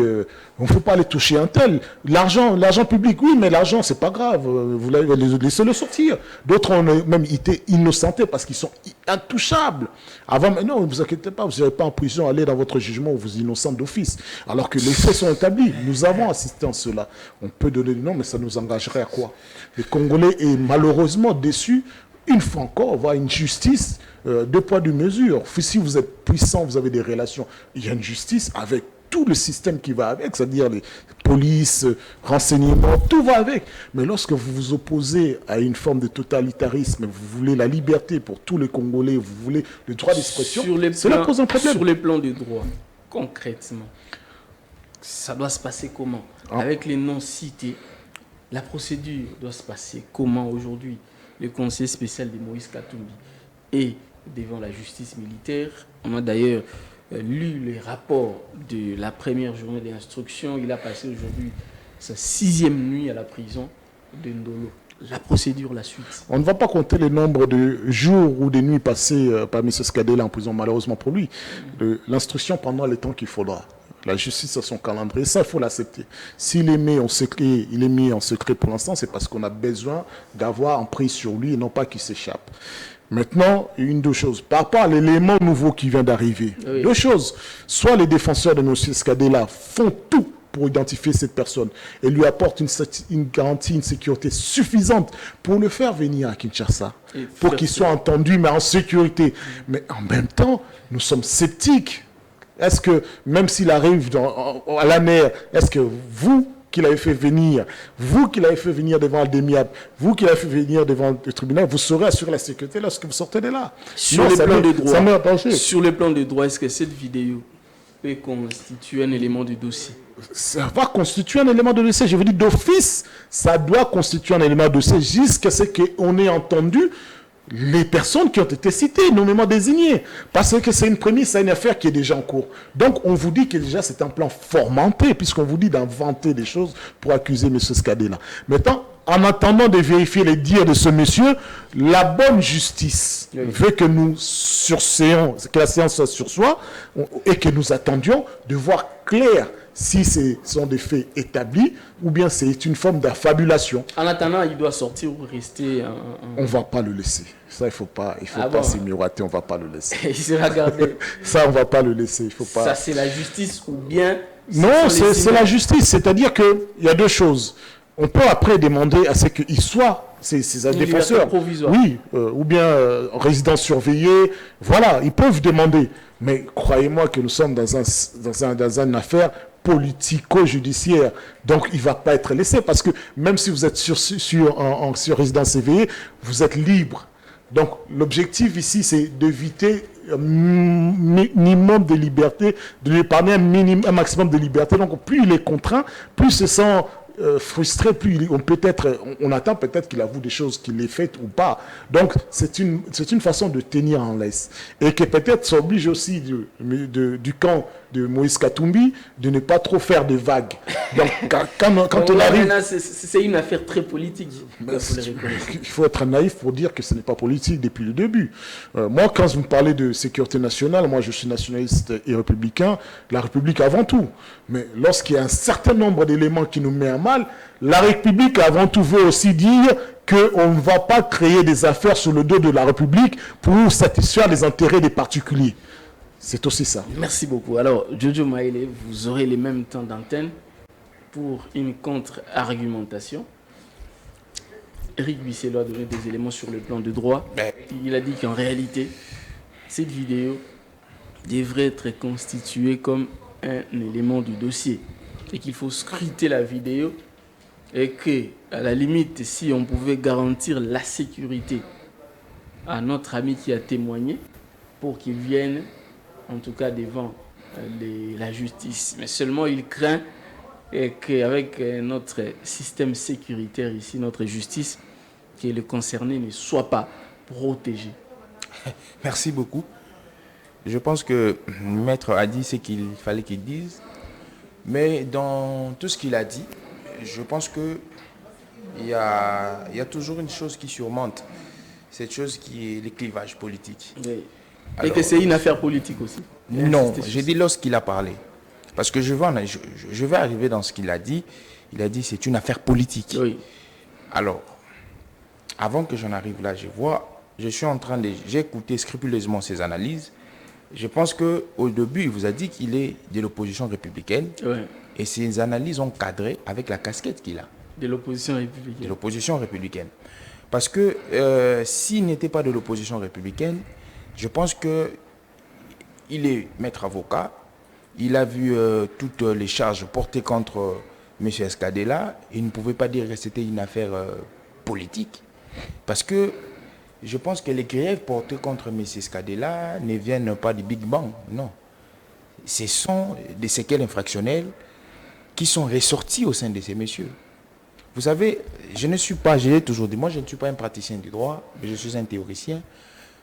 B: on ne faut pas aller toucher un tel. L'argent public, oui, mais l'argent, c'est pas grave. Vous laissez-le sortir. D'autres ont même été innocentés parce qu'ils sont intouchables. Avant, mais non, ne vous inquiétez pas, vous n'allez pas en prison, allez dans votre jugement où vous innocent d'office. Alors que les faits sont établis. Nous avons assisté à cela. On peut donner des noms, mais ça nous engagerait à quoi? Les Congolais est malheureusement déçus. Une fois encore, on voit une justice deux poids, deux mesures. Si vous êtes puissant, vous avez des relations, il y a une justice avec tout le système qui va avec, c'est-à-dire les polices, renseignements, tout va avec. Mais lorsque vous vous opposez à une forme de totalitarisme, vous voulez la liberté pour tous les Congolais, vous voulez le droit d'expression, cela pose un problème.
A: Sur les plans de droit, concrètement, ça doit se passer comment? Avec les noms cités, la procédure doit se passer comment aujourd'hui? Le conseiller spécial de Moïse Katumbi est devant la justice militaire. On a d'ailleurs lu les rapports de la première journée d'instruction. Il a passé aujourd'hui sa 6e nuit à la prison de Ndolo. La procédure, la suite.
B: On ne va pas compter le nombre de jours ou de nuits passées par M. Skadela en prison, malheureusement pour lui. L'instruction prendra le temps qu'il faudra. La justice a son calendrier, ça il faut l'accepter. S'il est mis en secret, il est mis en secret pour l'instant, c'est parce qu'on a besoin d'avoir un prise sur lui et non pas qu'il s'échappe. Maintenant, deux choses. Par rapport à l'élément nouveau qui vient d'arriver, deux choses. Soit les défenseurs de M. Skadela font tout pour identifier cette personne et lui apportent une garantie, une sécurité suffisante pour le faire venir à Kinshasa, pour qu'il soit entendu, mais en sécurité. Mais en même temps, nous sommes sceptiques. Est-ce que, même s'il arrive à la mer, est-ce que vous qui l'avez fait venir, devant le DEMIAP, vous qui l'avez fait venir devant le tribunal, vous saurez assurer la sécurité lorsque vous sortez de là?
A: Sur les plans de droit, est-ce que cette vidéo peut constituer un élément de dossier?
B: Ça va constituer un élément de dossier. Je veux dire, d'office, ça doit constituer un élément de dossier jusqu'à ce qu'on ait entendu les personnes qui ont été citées, nommément désignées. Parce que c'est une prémisse, c'est une affaire qui est déjà en cours. Donc, on vous dit que déjà, c'est un plan formanté, puisqu'on vous dit d'inventer des choses pour accuser M. Skadela. Maintenant, en attendant de vérifier les dires de ce monsieur, la bonne justice veut que nous surséons, que la séance soit sur soi, et que nous attendions de voir clair si ce sont des faits établis ou bien c'est une forme d'affabulation.
A: En attendant, il doit sortir ou rester...
B: On ne va pas le laisser. Ça, il ne faut pas s'y miroiter, on ne va pas le laisser.
A: Il sera gardé.
B: Ça, on ne va pas le laisser. Il faut pas...
A: Ça, c'est la justice ou bien...
B: Non, c'est la justice. C'est-à-dire qu'il y a deux choses. On peut après demander à ce qu'ils soient, ces défenseurs, oui, ou bien résidence surveillée, voilà, ils peuvent demander. Mais croyez-moi que nous sommes dans une affaire politico-judiciaire. Donc, il ne va pas être laissé parce que même si vous êtes sur résidence éveillée, vous êtes libre. Donc, l'objectif ici, c'est d'éviter un minimum de liberté, de lui épargner un maximum de liberté. Donc, plus il est contraint, plus se sent frustré, plus on attend peut-être qu'il avoue des choses qu'il ait faites ou pas. Donc, c'est une façon de tenir en laisse. Et que peut-être ça oblige aussi du camp de Moïse Katumbi de ne pas trop faire de vagues. Donc, quand on arrive...
A: C'est une affaire très politique.
B: Il faut être naïf pour dire que ce n'est pas politique depuis le début. Moi, quand vous me parlez de sécurité nationale, moi je suis nationaliste et républicain, la République avant tout. Mais lorsqu'il y a un certain nombre d'éléments qui nous mettent à mal, la République avant tout veut aussi dire qu'on ne va pas créer des affaires sur le dos de la République pour satisfaire les intérêts des particuliers. C'est aussi ça.
A: Merci beaucoup. Alors, Jojo Maïlé, vous aurez les mêmes temps d'antenne pour une contre-argumentation. Eric Bisselot a donné des éléments sur le plan de droit. Il a dit qu'en réalité, cette vidéo devrait être constituée comme un élément du dossier et qu'il faut scruter la vidéo et que, à la limite, si on pouvait garantir la sécurité à notre ami qui a témoigné pour qu'il vienne, en tout cas devant la justice. Mais seulement il craint qu'avec notre système sécuritaire ici, notre justice, que le concerné ne soit pas protégé.
C: Merci beaucoup. Je pense que le maître a dit ce qu'il fallait qu'il dise. Mais dans tout ce qu'il a dit, je pense qu'il y a toujours une chose qui surmonte. Cette chose qui est le clivage politique.
A: Oui. Alors, et que c'est une affaire politique aussi.
C: Non, j'ai dit lorsqu'il a parlé. Parce que je vais arriver dans ce qu'il a dit. Il a dit que c'est une affaire politique.
A: Oui.
C: Alors, avant que j'en arrive là, j'ai écouté scrupuleusement ses analyses. Je pense qu'au début, il vous a dit qu'il est de l'opposition républicaine.
A: Oui.
C: Et ses analyses ont cadré avec la casquette qu'il a.
A: De l'opposition républicaine.
C: De l'opposition républicaine. Parce que s'il n'était pas de l'opposition républicaine, je pense qu'il est maître avocat. Il a vu toutes les charges portées contre M. Escadella. Il ne pouvait pas dire que c'était une affaire politique. Parce que je pense que les griefs portés contre M. Escadella ne viennent pas du Big Bang. Non. Ce sont des séquelles infractionnelles qui sont ressorties au sein de ces messieurs. Vous savez, je l'ai toujours dit, moi je ne suis pas un praticien du droit, mais je suis un théoricien.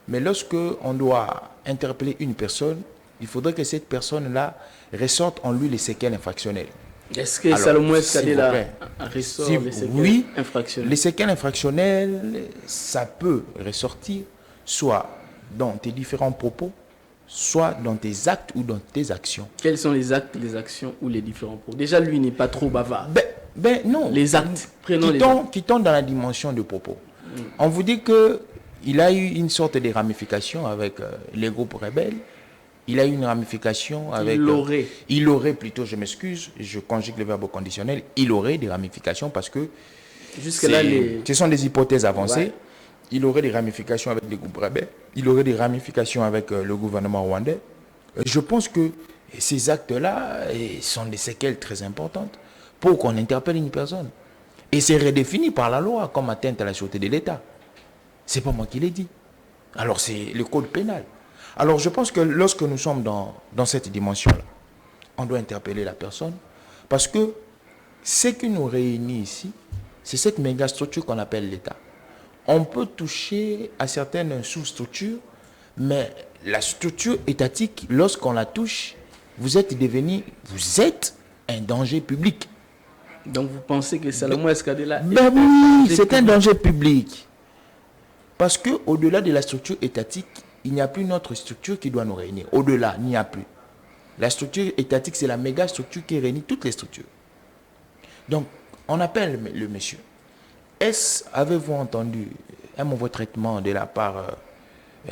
C: Mais lorsque on doit interpeller une personne, il faudrait que cette personne-là ressorte en lui les séquelles infractionnelles.
A: Est-ce que Salomon Escadella ressort les séquelles infractionnelles?
C: Les séquelles infractionnelles, ça peut ressortir soit dans tes différents propos, soit dans tes actes ou dans tes actions.
A: Quels sont les actes, les actions ou les différents propos? Déjà, lui n'est pas trop bavard.
C: Non.
A: Les actes, prenons les actes.
C: Qui tombent dans la dimension de propos. On vous dit qu'il a eu une sorte de ramification avec les groupes rebelles. Il a eu une ramification avec... Il aurait plutôt, je m'excuse, je conjugue le verbe conditionnel, il aurait des ramifications parce que...
A: Jusque-là,
C: ce sont des hypothèses avancées.
A: Ouais.
C: Il aurait des ramifications avec les groupes rebelles. Il aurait des ramifications avec le gouvernement rwandais. Je pense que ces actes-là sont des séquelles très importantes pour qu'on interpelle une personne. Et c'est redéfini par la loi comme atteinte à la sûreté de l'État. C'est pas moi qui l'ai dit. Alors c'est le code pénal. Alors je pense que lorsque nous sommes dans cette dimension-là, on doit interpeller la personne parce que ce qui nous réunit ici, c'est cette méga structure qu'on appelle l'État. On peut toucher à certaines sous-structures, mais la structure étatique, lorsqu'on la touche, vous êtes un danger public.
A: Donc vous pensez que Salomon Escadella...
C: Oui, c'est un danger public. Parce qu'au-delà de la structure étatique, il n'y a plus notre structure qui doit nous réunir. Au-delà, il n'y a plus. La structure étatique, c'est la méga structure qui réunit toutes les structures. Donc, on appelle le monsieur. Avez-vous entendu un mauvais traitement de la part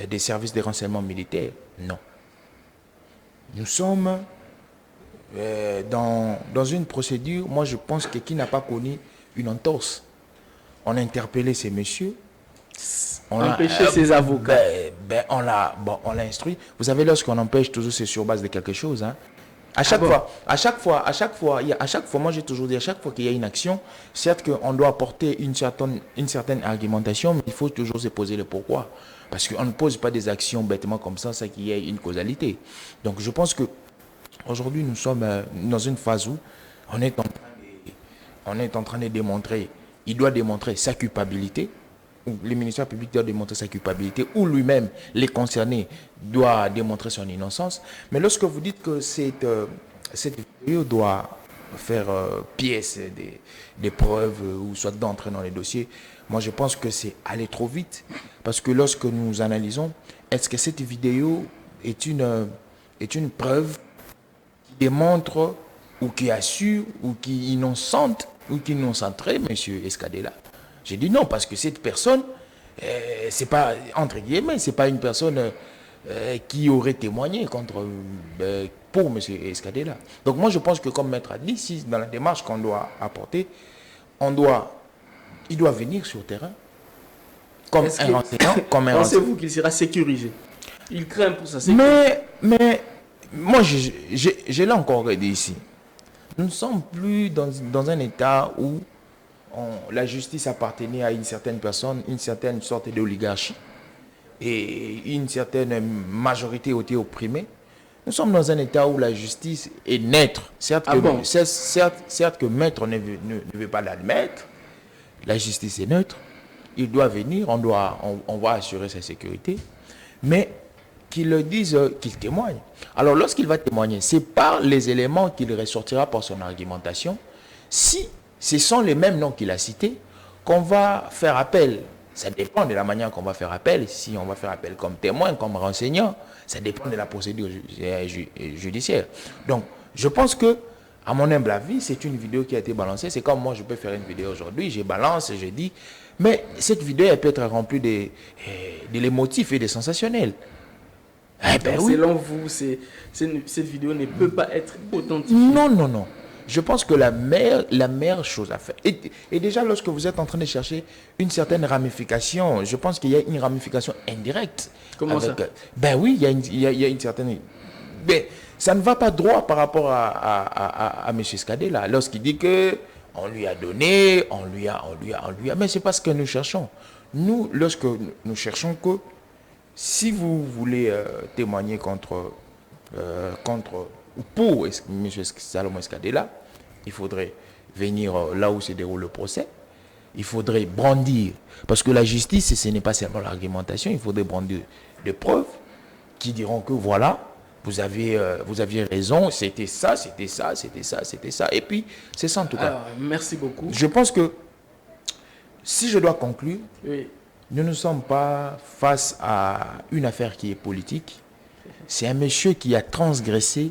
C: des services de renseignement militaire? Non. Nous sommes dans une procédure, moi je pense que qui n'a pas connu une entorse. On a interpellé ces messieurs.
A: On a empêché ses avocats.
C: On l'a instruit. Vous savez, lorsqu'on empêche, toujours c'est sur base de quelque chose. Hein. À chaque fois, moi j'ai toujours dit, à chaque fois qu'il y a une action, certes qu'on doit apporter une certaine argumentation, mais il faut toujours se poser le pourquoi. Parce qu'on ne pose pas des actions bêtement comme ça qu'il y ait une causalité. Donc je pense que aujourd'hui nous sommes dans une phase où on est en train on est en train de démontrer, il doit démontrer sa culpabilité, ou le ministère public doit démontrer sa culpabilité, ou lui-même, les concernés, doit démontrer son innocence. Mais lorsque vous dites que cette vidéo doit faire pièce des preuves, ou soit d'entrer dans les dossiers, moi je pense que c'est aller trop vite. Parce que lorsque nous analysons, est-ce que cette vidéo est une preuve qui démontre, ou qui assure, ou qui innocente, ou qui innocenterait M. Escadella? J'ai dit non, parce que cette personne, c'est pas, entre guillemets, c'est pas une personne qui aurait témoigné pour M. Escadella. Donc moi je pense que, comme Maître a dit, si dans la démarche qu'on doit apporter, il doit venir sur terrain comme un enseignant, comme un
A: Pensez-vous qu'il sera sécurisé? Il craint pour sa sécurité.
C: Mais moi, je l'ai encore dit ici. Nous ne sommes plus dans un état où la justice appartenait à une certaine personne, une certaine sorte d'oligarchie, et une certaine majorité était opprimée. Nous sommes dans un état où la justice est neutre. Certes que maître ne veut pas l'admettre, la justice est neutre. Il doit venir, on va assurer sa sécurité, mais qu'il le dise, qu'il témoigne. Alors lorsqu'il va témoigner, c'est par les éléments qu'il ressortira par son argumentation. Si ce sont les mêmes noms qu'il a cités, qu'on va faire appel. Ça dépend de la manière qu'on va faire appel. Si on va faire appel comme témoin, comme renseignant, ça dépend de la procédure judiciaire. Donc, je pense que, à mon humble avis, c'est une vidéo qui a été balancée. C'est comme moi, je peux faire une vidéo aujourd'hui, je balance et je dis, mais cette vidéo, elle peut être remplie de l'émotif et des sensationnels.
A: Selon vous, cette vidéo ne peut pas être authentifiée?
C: Non. Je pense que la meilleure chose à faire, et déjà lorsque vous êtes en train de chercher une certaine ramification, je pense qu'il y a une ramification indirecte.
A: Comment ça?
C: Ben oui, il y a une certaine... Mais ça ne va pas droit par rapport à M. Escadella, lorsqu'il dit que on lui a donné, on lui a... Mais c'est pas ce que nous cherchons. Nous, lorsque nous cherchons que, si vous voulez témoigner contre ou pour M. Salomon Escadella, il faudrait venir là où se déroule le procès. Il faudrait brandir, parce que la justice, ce n'est pas seulement l'argumentation, il faudrait brandir des preuves qui diront que voilà, vous aviez raison, c'était ça. Et puis, c'est ça en tout cas.
A: Alors, merci beaucoup.
C: Je pense que, si je dois conclure,
A: Oui.
C: nous ne sommes pas face à une affaire qui est politique. C'est un monsieur qui a transgressé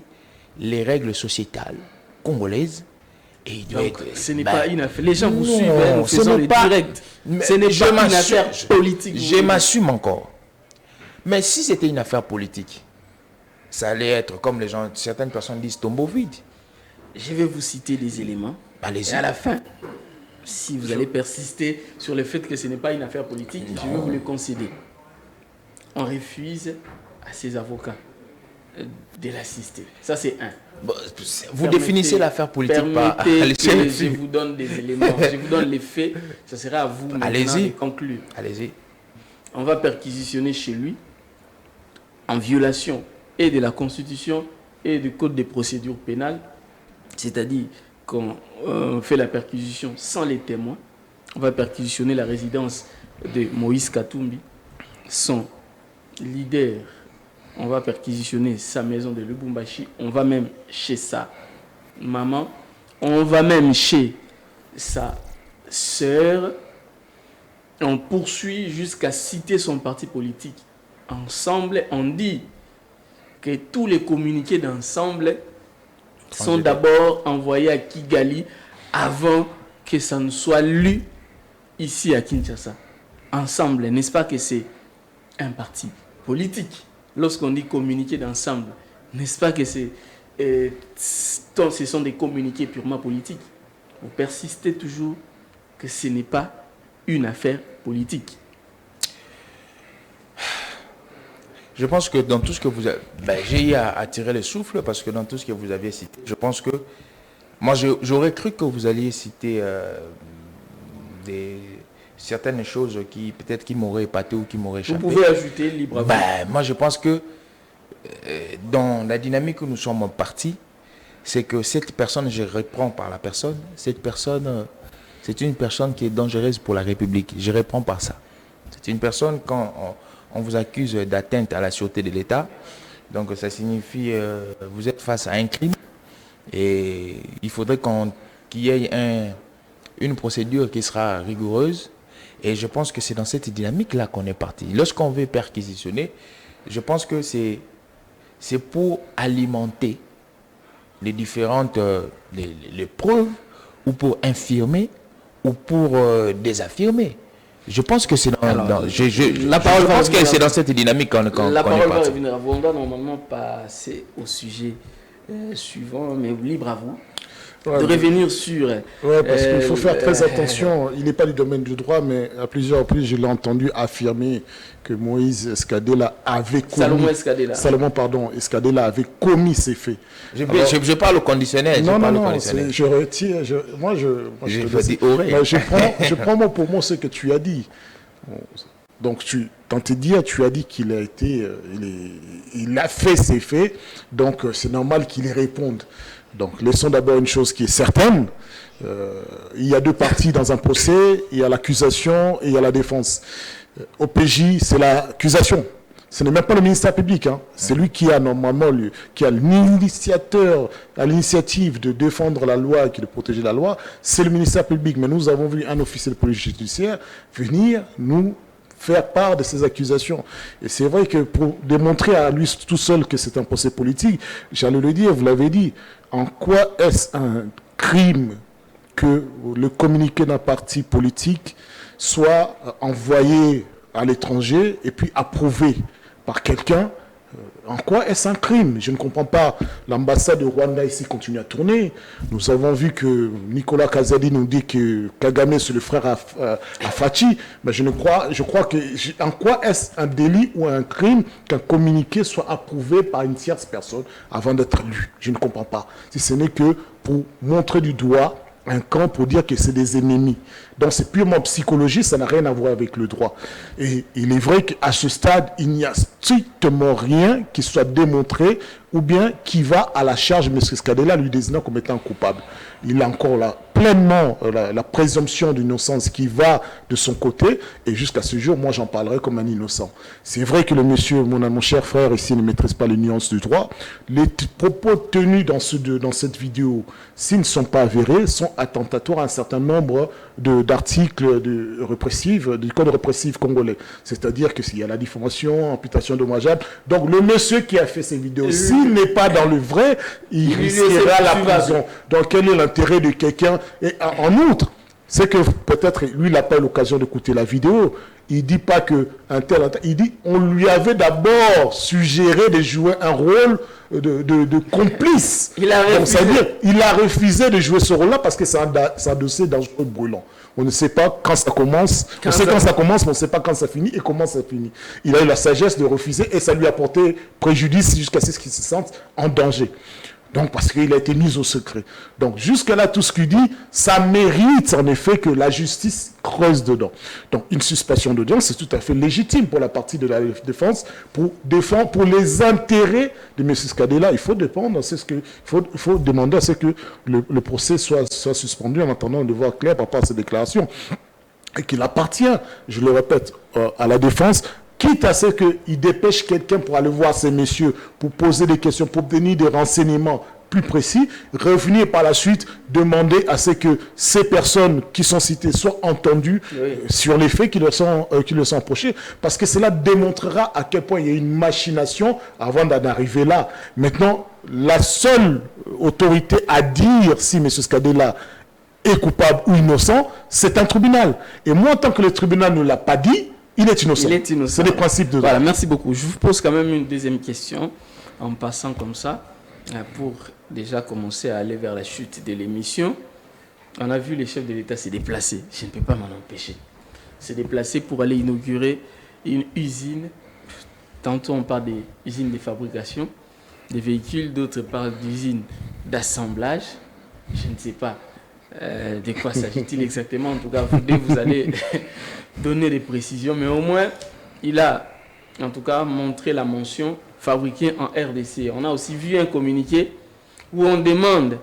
C: les règles sociétales congolaises. Et il doit
A: Donc,
C: être...
A: ce n'est pas une affaire. Les gens vous suivent, nous
C: ce
A: faisons
C: n'est
A: les
C: pas-
A: directs.
C: Mais
A: Ce n'est
C: je
A: pas une
C: m'assure-
A: affaire politique.
C: Je m'assume encore. Mais si c'était une affaire politique, ça allait être, comme certaines personnes disent, tombeau vide.
A: Je vais vous citer des éléments.
C: Allez-y.
A: Et à la fin, si vous allez persister sur le fait que ce n'est pas une affaire politique, je vais vous le concéder. On refuse à ses avocats de l'assister. Ça, c'est un.
C: Bon, vous définissez l'affaire politique par...
A: Permettez que je vous donne des éléments, je vous donne les faits. Ça sera à vous maintenant
C: Allez-y.
A: de conclure.
C: Allez-y.
A: On va perquisitionner chez lui en violation et de la Constitution et du Code des procédures pénales, c'est-à-dire qu'on fait la perquisition sans les témoins. On va perquisitionner la résidence de Moïse Katumbi, son leader. On va perquisitionner sa maison de Lubumbashi. On va même chez sa maman. On va même chez sa sœur. On poursuit jusqu'à citer son parti politique. Ensemble, on dit que tous les communiqués d'ensemble sont d'abord envoyés à Kigali avant que ça ne soit lu ici à Kinshasa. Ensemble, n'est-ce pas que c'est un parti politique? Lorsqu'on dit communiqué d'ensemble, n'est-ce pas que ce sont des communiqués purement politiques? Vous persistez toujours que ce n'est pas une affaire politique.
C: Je pense que dans tout ce que vous avez... j'ai eu à tirer le souffle parce que dans tout ce que vous aviez cité, je pense que... Moi, j'aurais cru que vous alliez citer certaines choses qui peut-être qui m'auraient épaté ou qui m'auraient échappé.
A: Vous pouvez ajouter librement.
C: Moi, je pense que dans la dynamique où nous sommes partis, c'est que cette personne, je reprends par la personne, cette personne, c'est une personne qui est dangereuse pour la République. Je reprends par ça. C'est une personne, quand on vous accuse d'atteinte à la sûreté de l'État, donc ça signifie vous êtes face à un crime et il faudrait qu'il y ait une procédure qui sera rigoureuse. Et je pense que c'est dans cette dynamique-là qu'on est parti. Lorsqu'on veut perquisitionner, je pense que c'est pour alimenter les différentes les preuves, ou pour infirmer, ou pour désaffirmer. Je pense que c'est dans cette dynamique qu'on est parti.
A: La parole va revenir à vous. On doit normalement passer au sujet suivant, mais libre à vous. De revenir sur...
B: Oui, parce qu'il faut faire très attention. Il n'est pas du domaine du droit, mais à plusieurs reprises, je l'ai entendu affirmer que Moïse Escadela avait commis... Salomon Escadela avait commis ces faits.
C: Je parle au conditionnel.
B: Non, je retire... Je prends mot pour mot ce que tu as dit. Donc, dans tes dires, tu as dit qu'il a été... il a fait ces faits, donc c'est normal qu'il y réponde. Donc, laissons d'abord une chose qui est certaine. Il y a deux parties dans un procès. Il y a l'accusation et il y a la défense. Au PJ, c'est l'accusation. Ce n'est même pas le ministère public. Hein. C'est lui qui a normalement, qui a l'initiative de défendre la loi et de protéger la loi. C'est le ministère public. Mais nous avons vu un officier de police judiciaire venir nous faire part de ces accusations. Et c'est vrai que pour démontrer à lui tout seul que c'est un procès politique, j'allais le dire, vous l'avez dit, en quoi est-ce un crime que le communiqué d'un parti politique soit envoyé à l'étranger et puis approuvé par quelqu'un? En quoi est-ce un crime? Je ne comprends pas. L'ambassade de Rwanda ici continue à tourner. Nous avons vu que Nicolas Kazadi nous dit que Kagame c'est le frère à Fachi. Mais je crois que... En quoi est-ce un délit ou un crime qu'un communiqué soit approuvé par une tierce personne avant d'être lu? Je ne comprends pas. Si ce n'est que pour montrer du doigt un camp pour dire que c'est des ennemis. Donc c'est purement psychologie, ça n'a rien à voir avec le droit. Et il est vrai qu'à ce stade, il n'y a strictement rien qui soit démontré ou bien qui va à la charge de M. Escadela lui désignant comme étant coupable. Il a encore là pleinement la présomption d'innocence qui va de son côté et jusqu'à ce jour, moi j'en parlerai comme un innocent. C'est vrai que le monsieur, mon cher frère ici ne maîtrise pas les nuances du droit. Les propos tenus dans cette vidéo, s'ils ne sont pas avérés, sont attentatoires à un certain nombre d'articles répressifs, du code répressif congolais. C'est-à-dire que s'il y a la diffamation, amputation dommageable, donc le monsieur qui a fait ces vidéos, s'il n'est pas dans le vrai, il risquera la prison. Donc quel est l'intérêt de quelqu'un? Et en outre, c'est que peut-être lui, il n'a pas eu l'occasion d'écouter la vidéo. Il ne dit pas que il dit on lui avait d'abord suggéré de jouer un rôle de complice.
A: Il a refusé.
B: Donc, c'est-à-dire, il a refusé de jouer ce rôle-là parce que c'est un dossier dangereux brûlant. On ne sait pas quand ça commence. On sait quand ça commence, mais on ne sait pas quand ça finit et comment ça finit. Il a eu la sagesse de refuser et ça lui a porté préjudice jusqu'à ce qu'il se sente en danger. Donc, parce qu'il a été mis au secret. Donc, jusque-là, tout ce qu'il dit, ça mérite en effet que la justice creuse dedans. Donc, une suspension d'audience, c'est tout à fait légitime pour la partie de la défense, pour les intérêts de M. Escadela. Il faut demander à ce que le procès soit suspendu en attendant de voir clair par rapport à ces déclarations. Et qu'il appartient, je le répète, à la défense, quitte à ce qu'il dépêche quelqu'un pour aller voir ces messieurs, pour poser des questions, pour obtenir des renseignements plus précis, revenir par la suite, demander à ce que ces personnes qui sont citées soient entendues sur les faits qui leur sont approchés, parce que cela démontrera à quel point il y a une machination avant d'en arriver là. Maintenant, la seule autorité à dire si M. Escadela est coupable ou innocent, c'est un tribunal. Et moi, tant que le tribunal ne l'a pas dit, il est innocent. C'est les principes de droit.
A: Voilà, merci beaucoup. Je vous pose quand même une deuxième question, en passant comme ça, pour déjà commencer à aller vers la chute de l'émission. On a vu les chefs de l'État se déplacer. Je ne peux pas m'en empêcher. Se déplacer pour aller inaugurer une usine. Tantôt on parle des usines de fabrication des véhicules, d'autres parlent d'usines d'assemblage. Je ne sais pas de quoi s'agit-il exactement. En tout cas, vous allez donner des précisions, mais au moins, il a en tout cas montré la mention fabriquée en RDC. On a aussi vu un communiqué où on demande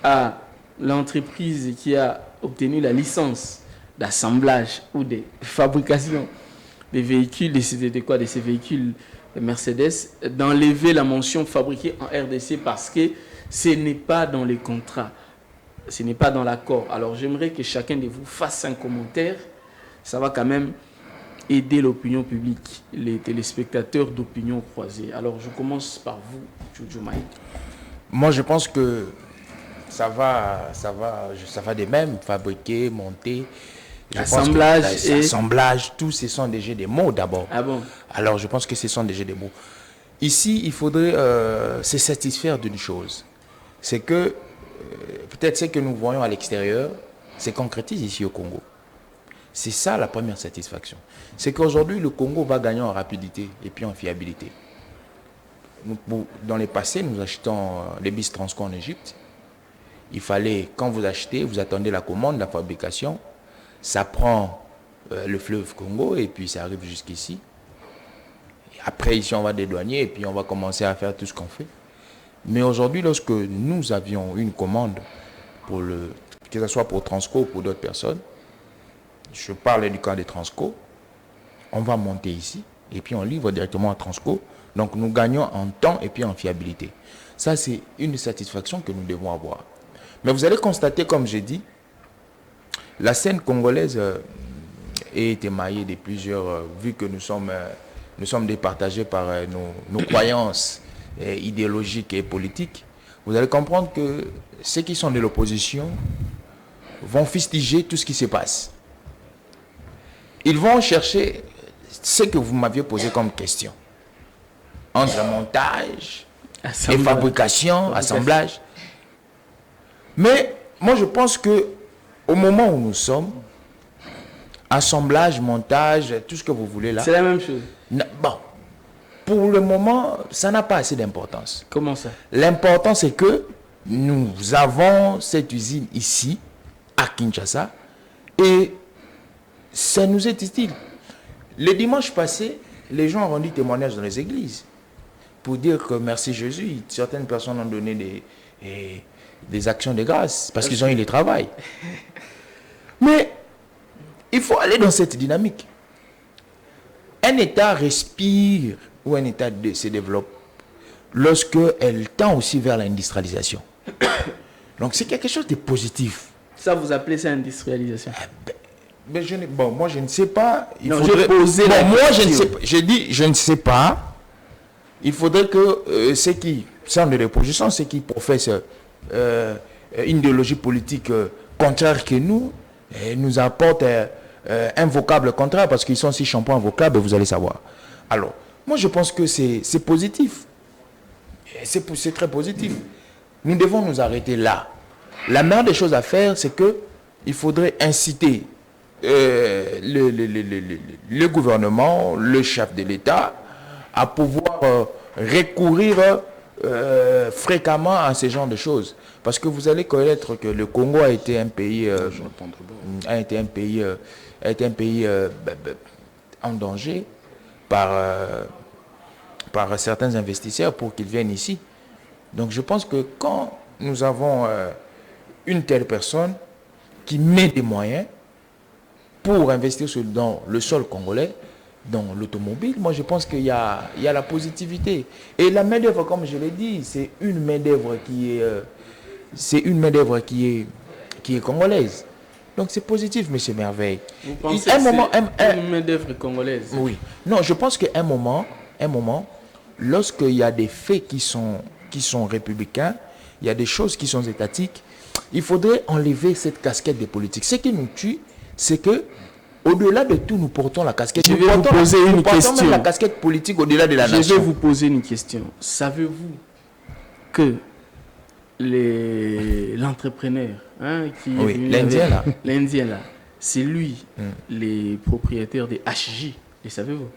A: à l'entreprise qui a obtenu la licence d'assemblage ou de fabrication des véhicules, de ces véhicules Mercedes, d'enlever la mention fabriquée en RDC parce que ce n'est pas dans les contrats, ce n'est pas dans l'accord. Alors j'aimerais que chacun de vous fasse un commentaire, ça va quand même aider l'opinion publique, les téléspectateurs d'opinion croisée. Alors je commence par vous, Jojo Maï.
C: Moi je pense que ça va de même, fabriquer, monter.
A: Assemblage et...
C: Assemblage, tous ce sont déjà des mots d'abord.
A: Ah bon?
C: Alors je pense que ce sont déjà des mots. Ici, il faudrait se satisfaire d'une chose. C'est que peut-être ce que nous voyons à l'extérieur se concrétise ici au Congo. C'est ça la première satisfaction. C'est qu'aujourd'hui, le Congo va gagner en rapidité et puis en fiabilité. Dans le passé, nous achetons les bis Transco en Égypte. Il fallait, quand vous achetez, vous attendez la commande, la fabrication. Ça prend le fleuve Congo et puis ça arrive jusqu'ici. Après, ici, on va dédouaner et puis on va commencer à faire tout ce qu'on fait. Mais aujourd'hui, lorsque nous avions une commande, que ce soit pour Transco ou pour d'autres personnes, je parle du cas de Transco, on va monter ici et puis on livre directement à Transco. Donc nous gagnons en temps et puis en fiabilité. Ça, c'est une satisfaction que nous devons avoir. Mais vous allez constater, comme j'ai dit, la scène congolaise est émaillée de plusieurs, vu que nous sommes départagés par nos croyances idéologiques et politiques. Vous allez comprendre que ceux qui sont de l'opposition vont fustiger tout ce qui se passe. Ils vont chercher ce que vous m'aviez posé comme question. Entre montage et fabrication, assemblage. Mais moi je pense que au moment où nous sommes, assemblage, montage, tout ce que vous voulez là.
A: C'est la même chose.
C: Bon, pour le moment, ça n'a pas assez d'importance.
A: Comment ça?
C: L'important c'est que nous avons cette usine ici, à Kinshasa, et ça nous est utile. Le dimanche passé, les gens ont rendu témoignage dans les églises pour dire que merci Jésus. Certaines personnes ont donné des actions de grâce parce qu'ils ont eu le travail. Mais il faut aller dans cette dynamique. Un État respire ou un État se développe lorsque elle tend aussi vers l'industrialisation. Donc c'est quelque chose de positif.
A: Ça, vous appelez ça industrialisation?
C: Mais moi je ne sais pas.
A: J'ai posé la question.
C: Moi je ne sais pas. J'ai dit je ne sais pas. Il faudrait que ceux qui sont de l'opposition, ceux qui professent une idéologie politique contraire que nous apportent un vocable contraire parce qu'ils sont si shampoing vocables, vous allez savoir. Alors, moi je pense que c'est positif. C'est très positif. Nous devons nous arrêter là. La meilleure des choses à faire, c'est que il faudrait inciter le gouvernement, le chef de l'État à pouvoir recourir fréquemment à ce genre de choses. Parce que vous allez connaître que le Congo a été un pays, en danger par certains investisseurs pour qu'ils viennent ici. Donc je pense que quand nous avons une telle personne qui met des moyens pour investir dans le sol congolais, dans l'automobile, moi je pense qu'il y a la positivité. Et la main-d'œuvre, comme je l'ai dit, c'est une main-d'œuvre qui est congolaise. Donc c'est positif, M. Merveille.
A: Vous pensez que c'est une main-d'œuvre congolaise?
C: Oui. Non, je pense qu'à un moment, lorsqu'il y a des faits qui sont républicains, il y a des choses qui sont étatiques, il faudrait enlever cette casquette des politiques. Ce qui nous tue, c'est que au-delà de tout, nous portons la casquette.
A: Je vais vous poser une question.
C: Même la casquette politique au-delà de la nation.
A: Je vais vous poser une question. Savez-vous que l'entrepreneur qui est venu l'Indien là, c'est lui, les propriétaires des HJ, les savez-vous?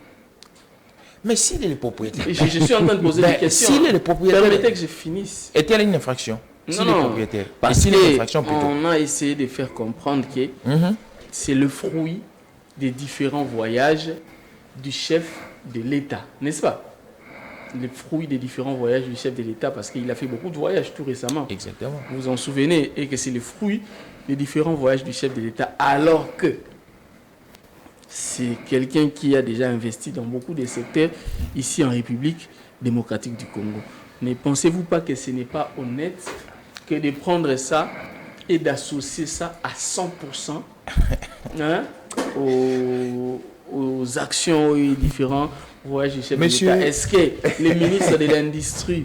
C: Mais s'il est le propriétaire...
A: Je suis en train de poser des questions.
C: S'il est le propriétaire...
A: Permettez que je finisse.
C: Est-elle une infraction?
A: Non, parce qu'on a essayé de faire comprendre que c'est le fruit des différents voyages du chef de l'État, n'est-ce pas? les fruits des différents voyages du chef de l'État, parce qu'il a fait beaucoup de voyages tout récemment.
C: Exactement.
A: Vous vous en souvenez, et que c'est les fruits des différents voyages du chef de l'État, alors que c'est quelqu'un qui a déjà investi dans beaucoup de secteurs ici en République démocratique du Congo. Ne pensez-vous pas que ce n'est pas honnête que de prendre ça et d'associer ça à 100% hein, aux actions et différents voyages du chef de l'État? Est-ce que les ministres de l'Industrie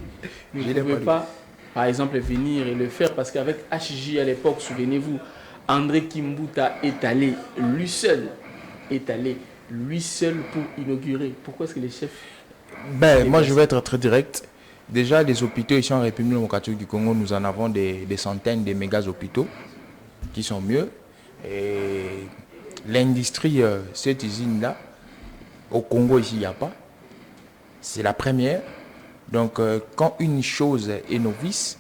A: ne pouvaient pas, par exemple, venir et le faire? Parce qu'avec HJ à l'époque, souvenez-vous, André Kimbuta est allé lui seul pour inaugurer. Pourquoi est-ce que les chefs...
C: Moi, je vais être très direct. Déjà, les hôpitaux ici en République démocratique du Congo, nous en avons des centaines de méga hôpitaux qui sont mieux. Et l'industrie, cette usine-là, au Congo, ici, il n'y a pas. C'est la première. Donc, quand une chose est novice,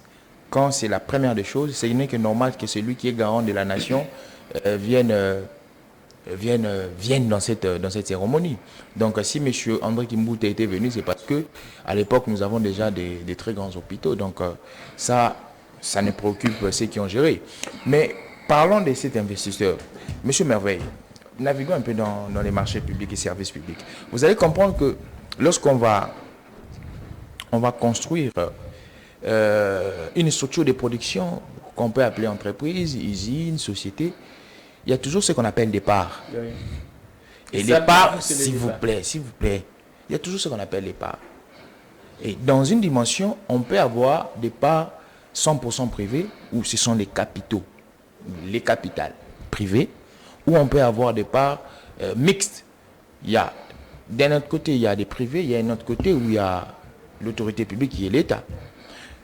C: quand c'est la première des choses, c'est n'est que normal que celui qui est garant de la nation vienne dans cette cérémonie. Donc si M. André Kimbuta était venu, c'est parce que à l'époque nous avons déjà des très grands hôpitaux. Donc ça ne préoccupe ceux qui ont géré. Mais parlons de cet investisseur. M. Merveille, naviguons un peu dans les marchés publics et services publics. Vous allez comprendre que lorsqu'on va construire une structure de production qu'on peut appeler entreprise, usine, société, il y a toujours ce qu'on appelle des parts. Oui. Et les parts, s'il vous plaît, il y a toujours ce qu'on appelle les parts. Et dans une dimension, on peut avoir des parts 100% privées, où ce sont les capitaux, les capitales privées, ou on peut avoir des parts mixtes. D'un autre côté, il y a des privés, il y a un autre côté où il y a l'autorité publique qui est l'État.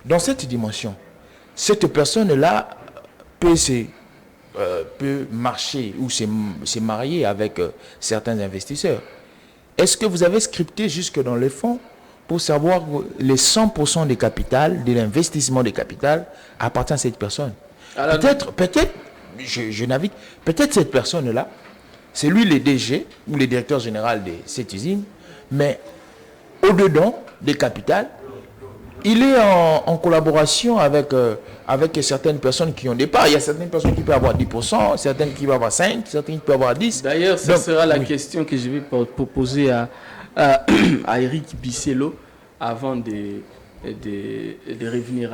C: Dans cette dimension, cette personne-là peut marcher ou se marier avec certains investisseurs. Est-ce que vous avez scripté jusque dans les fonds pour savoir les 100% des capitales, de l'investissement des capitales appartient à cette personne? Peut-être, je navigue, peut-être cette personne-là, c'est lui le DG ou le directeur général de cette usine, mais au-dedans des capitales, il est en collaboration avec certaines personnes qui ont des parts. Il y a certaines personnes qui peuvent avoir 10%, certaines qui peuvent avoir 5%, certaines qui peuvent avoir 10%.
A: D'ailleurs, ce sera la question que je vais proposer à Eric Bissello avant de revenir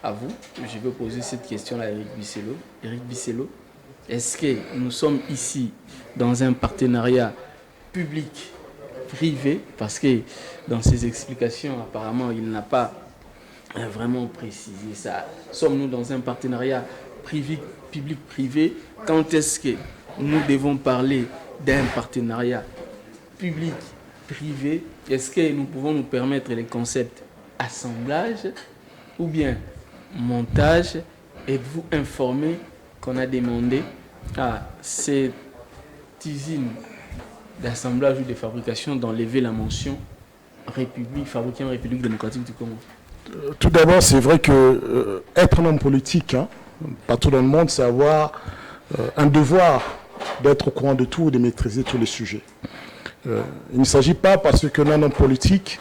A: à vous. Je vais poser cette question à Eric Bissello. Eric Bissello, est-ce que nous sommes ici dans un partenariat public-privé? Parce que dans ses explications, apparemment, il n'a pas vraiment précisé ça. Sommes-nous dans un partenariat public-privé? Quand est-ce que nous devons parler d'un partenariat public-privé? Est-ce que nous pouvons nous permettre les concepts assemblage ou bien montage? Êtes-vous informé qu'on a demandé à cette usine d'assemblage ou de fabrication d'enlever la mention fabriquée en République démocratique du Congo?
B: Tout d'abord, c'est vrai que être un homme politique, partout dans le monde, c'est avoir un devoir d'être au courant de tout et de maîtriser tous les sujets. Il ne s'agit pas parce qu'on est un homme politique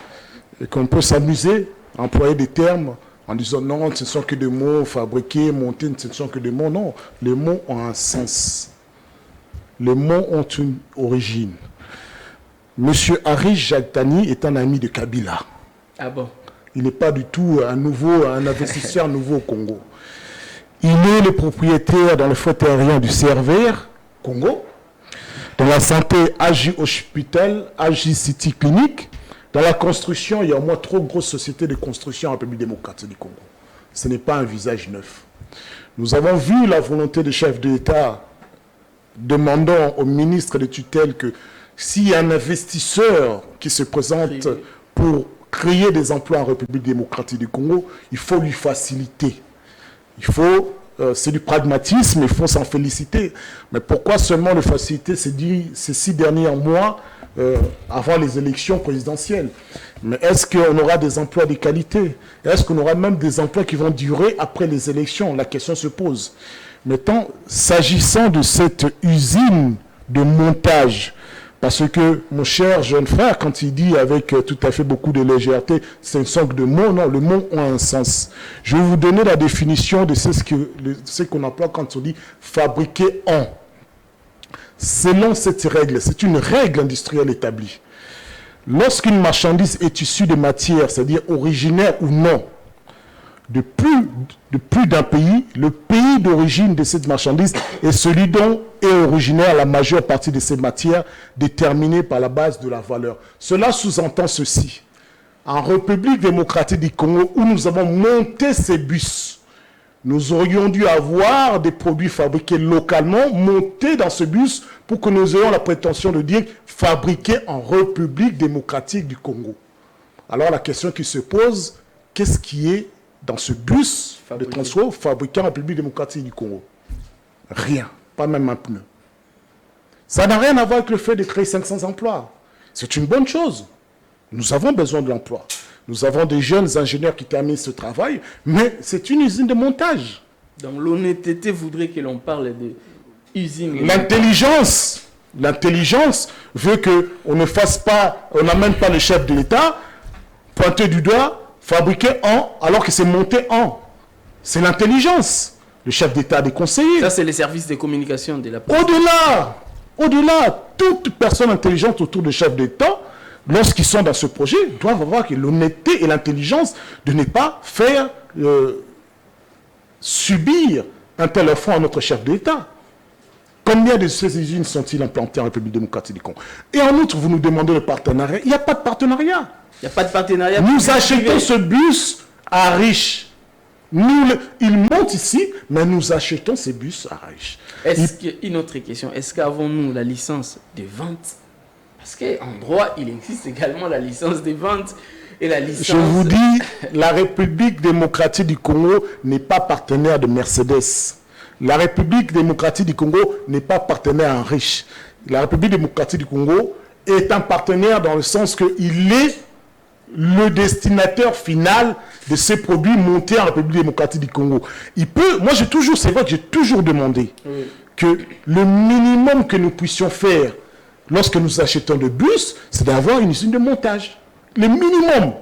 B: qu'on peut s'amuser à employer des termes en disant non, ce ne sont que des mots fabriqués, montés, ce ne sont que des mots. Non, les mots ont un sens. Les mots ont une origine. Monsieur Harry Jaltani est un ami de Kabila.
A: Ah bon?
B: Il n'est pas du tout un investisseur nouveau au Congo. Il est le propriétaire dans le fret aérien du CRVR, Congo, dans la santé AJ Hospital, AJ City Clinique. Dans la construction, il y a au moins 3 grosses sociétés de construction en République démocratique du Congo. Ce n'est pas un visage neuf. Nous avons vu la volonté des chefs d'État demandant au ministre de tutelle que s'il y a un investisseur qui se présente pour créer des emplois en République démocratique du Congo, il faut lui faciliter. C'est du pragmatisme, il faut s'en féliciter. Mais pourquoi seulement le faciliter ces 6 derniers mois avant les élections présidentielles? Mais est-ce qu'on aura des emplois de qualité? Est-ce qu'on aura même des emplois qui vont durer après les élections? La question se pose. Maintenant, s'agissant de cette usine de montage, Parce que, mon cher jeune frère, quand il dit avec tout à fait beaucoup de légèreté, c'est une sorte de mots, non, le mot a un sens. Je vais vous donner la définition de ce qu'on emploie quand on dit fabriquer en. Selon cette règle, c'est une règle industrielle établie. Lorsqu'une marchandise est issue de matière, c'est-à-dire originaire ou non, de plus d'un pays, le pays d'origine de cette marchandise est celui dont est originaire la majeure partie de ces matières déterminées par la base de la valeur. Cela sous-entend ceci. En République démocratique du Congo, où nous avons monté ces bus, nous aurions dû avoir des produits fabriqués localement, montés dans ce bus, pour que nous ayons la prétention de dire fabriqués en République démocratique du Congo. Alors la question qui se pose, qu'est-ce qui est dans ce bus de transport fabriqué en République démocratique du Congo? Rien, pas même un pneu. Ça n'a rien à voir avec le fait de créer 500 emplois. C'est une bonne chose. Nous avons besoin de l'emploi. Nous avons des jeunes ingénieurs qui terminent ce travail, mais c'est une usine de montage.
A: Donc l'honnêteté voudrait que l'on parle d'usine.
B: L'intelligence veut qu'on ne fasse pas, on n'amène pas le chef de l'État pointé du doigt, fabriqué en, alors que c'est monté en. C'est l'intelligence. Le chef d'État a des conseillers.
A: Ça, c'est les services de communication de la presse.
B: Au-delà, toute personne intelligente autour du chef d'État, lorsqu'ils sont dans ce projet, doivent avoir l'honnêteté et l'intelligence de ne pas faire subir un tel affront à notre chef d'État. Combien de ces usines sont-ils implantées en République démocratique du Congo? Et en outre, vous nous demandez le partenariat. Il n'y a pas de partenariat.
A: Il n'y a pas de partenariat.
B: Nous achetons ce bus à Riche. Il monte ici, mais nous achetons ces bus à Riche.
A: Une autre question, est-ce qu'avons-nous la licence de vente? Parce qu'en droit, il existe également la licence de vente et la licence...
B: Je vous dis, la République démocratique du Congo n'est pas partenaire de Mercedes. La République démocratique du Congo n'est pas partenaire en Riche. La République démocratique du Congo est un partenaire dans le sens qu'il est le destinataire final de ces produits montés en République démocratique du Congo. C'est vrai que j'ai toujours demandé que le minimum que nous puissions faire lorsque nous achetons des bus, c'est d'avoir une usine de montage. Le minimum.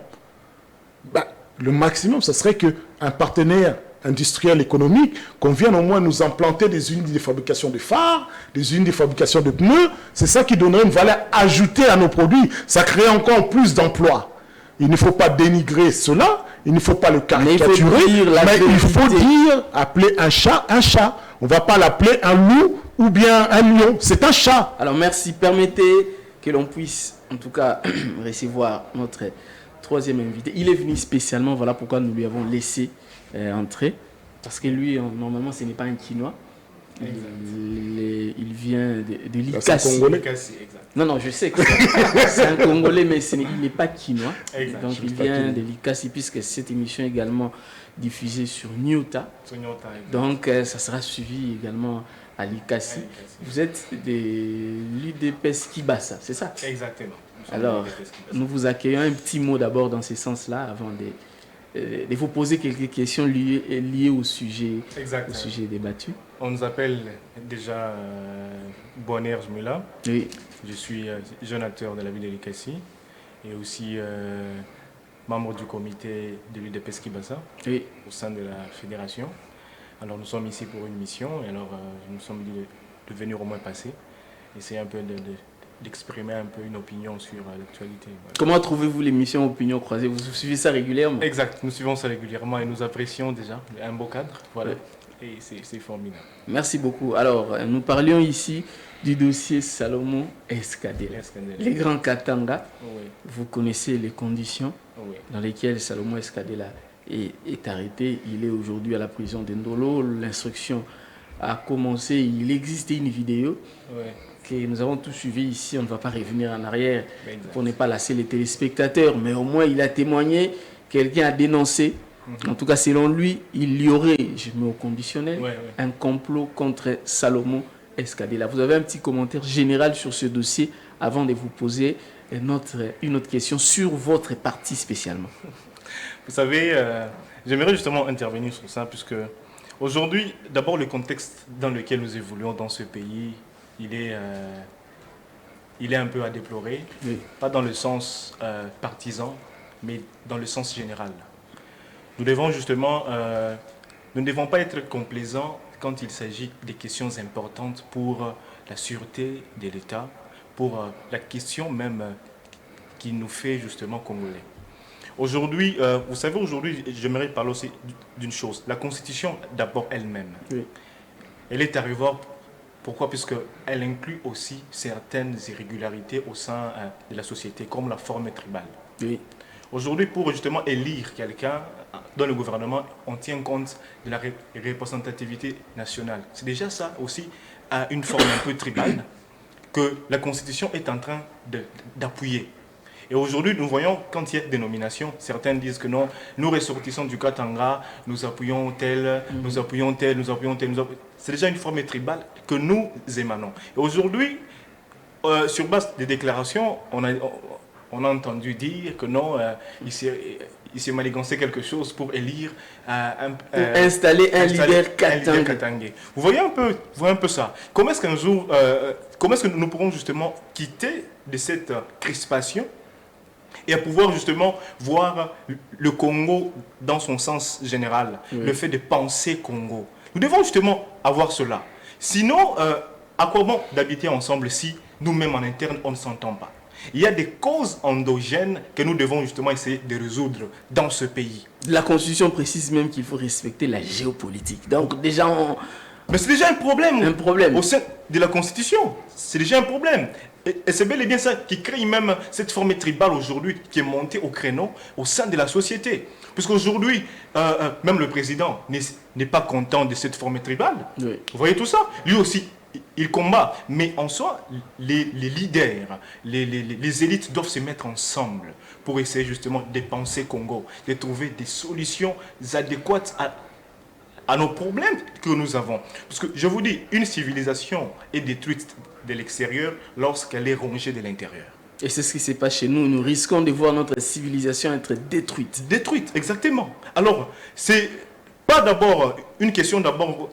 B: Le maximum, ce serait qu'un partenaire industriel économique, qu'on vienne au moins nous implanter des unités de fabrication de phares, des unités de fabrication de pneus. C'est ça qui donnerait une valeur ajoutée à nos produits. Ça crée encore plus d'emplois. Il ne faut pas dénigrer cela, il ne faut pas le caricaturer, mais il faut dire, appeler un chat. On ne va pas l'appeler un loup ou bien un lion, c'est un chat.
A: Alors merci, permettez que l'on puisse en tout cas recevoir notre troisième invité. Il est venu spécialement, voilà pourquoi nous lui avons laissé entrer, parce que lui, normalement, ce n'est pas un Quinois. Il vient de l'Ikassi.
B: C'est un Congolais.
A: Non, je sais que c'est un Congolais, mais il n'est pas Quinois. Donc il vient de l'Ikassi, puisque cette émission est également diffusée sur Nyota. Donc ça sera suivi également à l'Ikassi. Vous êtes de l'UDPS Kibasa, c'est ça?
E: Exactement.
A: Alors, nous vous accueillons un petit mot d'abord dans ce sens-là, avant de vous poser quelques questions liées au sujet débattu.
E: On nous appelle déjà Bonheur Jmula.
A: Oui.
E: Je suis jeune acteur de la ville de l'Ikassi et aussi membre du comité de l'UDPS Kibasa au sein de la fédération. Alors nous sommes ici pour une mission et alors nous sommes dit de venir au moins passer, essayer un peu d'exprimer un peu une opinion sur l'actualité. Voilà.
A: Comment trouvez-vous l'émission Opinion Croisée? Vous suivez ça régulièrement?
E: Exact, nous suivons ça régulièrement et nous apprécions déjà un beau cadre. Voilà. Et c'est formidable.
A: Merci beaucoup. Alors, nous parlions ici du dossier Salomon Escadela. Les grands Katanga, vous connaissez les conditions dans lesquelles Salomon Escadela est arrêté. Il est aujourd'hui à la prison d'Indolo. L'instruction a commencé. Il existait une vidéo que nous avons tous suivi ici. On ne va pas revenir en arrière pour ne pas lasser les téléspectateurs. Mais au moins, il a témoigné. Quelqu'un a dénoncé. En tout cas, selon lui, il y aurait, je mets au conditionnel, un complot contre Salomon Escadela. Vous avez un petit commentaire général sur ce dossier avant de vous poser une autre question sur votre parti spécialement.
E: Vous savez, j'aimerais justement intervenir sur ça, puisque aujourd'hui, d'abord le contexte dans lequel nous évoluons dans ce pays, il est il est un peu à déplorer, pas dans le sens partisan, mais dans le sens général. Nous devons justement, nous ne devons pas être complaisants quand il s'agit des questions importantes pour la sûreté de l'État, pour la question même qui nous fait justement congolais. Aujourd'hui, vous savez, aujourd'hui, j'aimerais parler aussi d'une chose. La Constitution, d'abord elle-même, elle est à revoir. Pourquoi? Puisqu'elle inclut aussi certaines irrégularités au sein de la société, comme la forme tribale. Oui. Aujourd'hui, pour justement élire quelqu'un dans le gouvernement, on tient compte de la représentativité nationale. C'est déjà ça aussi, une forme un peu tribale, que la Constitution est en train d'appuyer. Et aujourd'hui, nous voyons, quand il y a des nominations, certains disent que non, nous ressortissons du Katanga, nous appuyons tel, nous appuyons tel, nous appuyons tel. C'est déjà une forme tribale que nous émanons. Et aujourd'hui, sur base des déclarations, on a entendu dire que non, il s'est manigancé quelque chose pour élire
A: installer un leader katangais.
E: Vous voyez un peu ça. Comment est-ce qu'un jour, comment est-ce que nous pourrons justement quitter de cette crispation et à pouvoir justement voir le Congo dans son sens général, le fait de penser Congo. Nous devons justement avoir cela. Sinon, à quoi bon d'habiter ensemble si nous-mêmes en interne, on ne s'entend pas? Il y a des causes endogènes que nous devons justement essayer de résoudre dans ce pays. La Constitution précise même qu'il faut respecter la géopolitique. Donc déjà, mais c'est déjà un problème. Un problème. Au sein de la Constitution, c'est déjà un problème. Et c'est bel et bien ça qui crée même cette forme tribale aujourd'hui qui est montée au créneau au sein de la société. Puisqu'aujourd'hui, même le président n'est pas content de cette forme tribale. Oui. Vous voyez tout ça? Lui aussi, il combat. Mais en soi, les leaders, les élites doivent se mettre ensemble pour essayer justement de penser Congo, de trouver des solutions adéquates à nos problèmes que nous avons. Parce que je vous dis, une civilisation est détruite de l'extérieur lorsqu'elle est rongée de l'intérieur. Et c'est ce qui se passe chez nous. Nous risquons de voir notre civilisation être détruite. Détruite, exactement. Alors, c'est pas d'abord une question d'abord...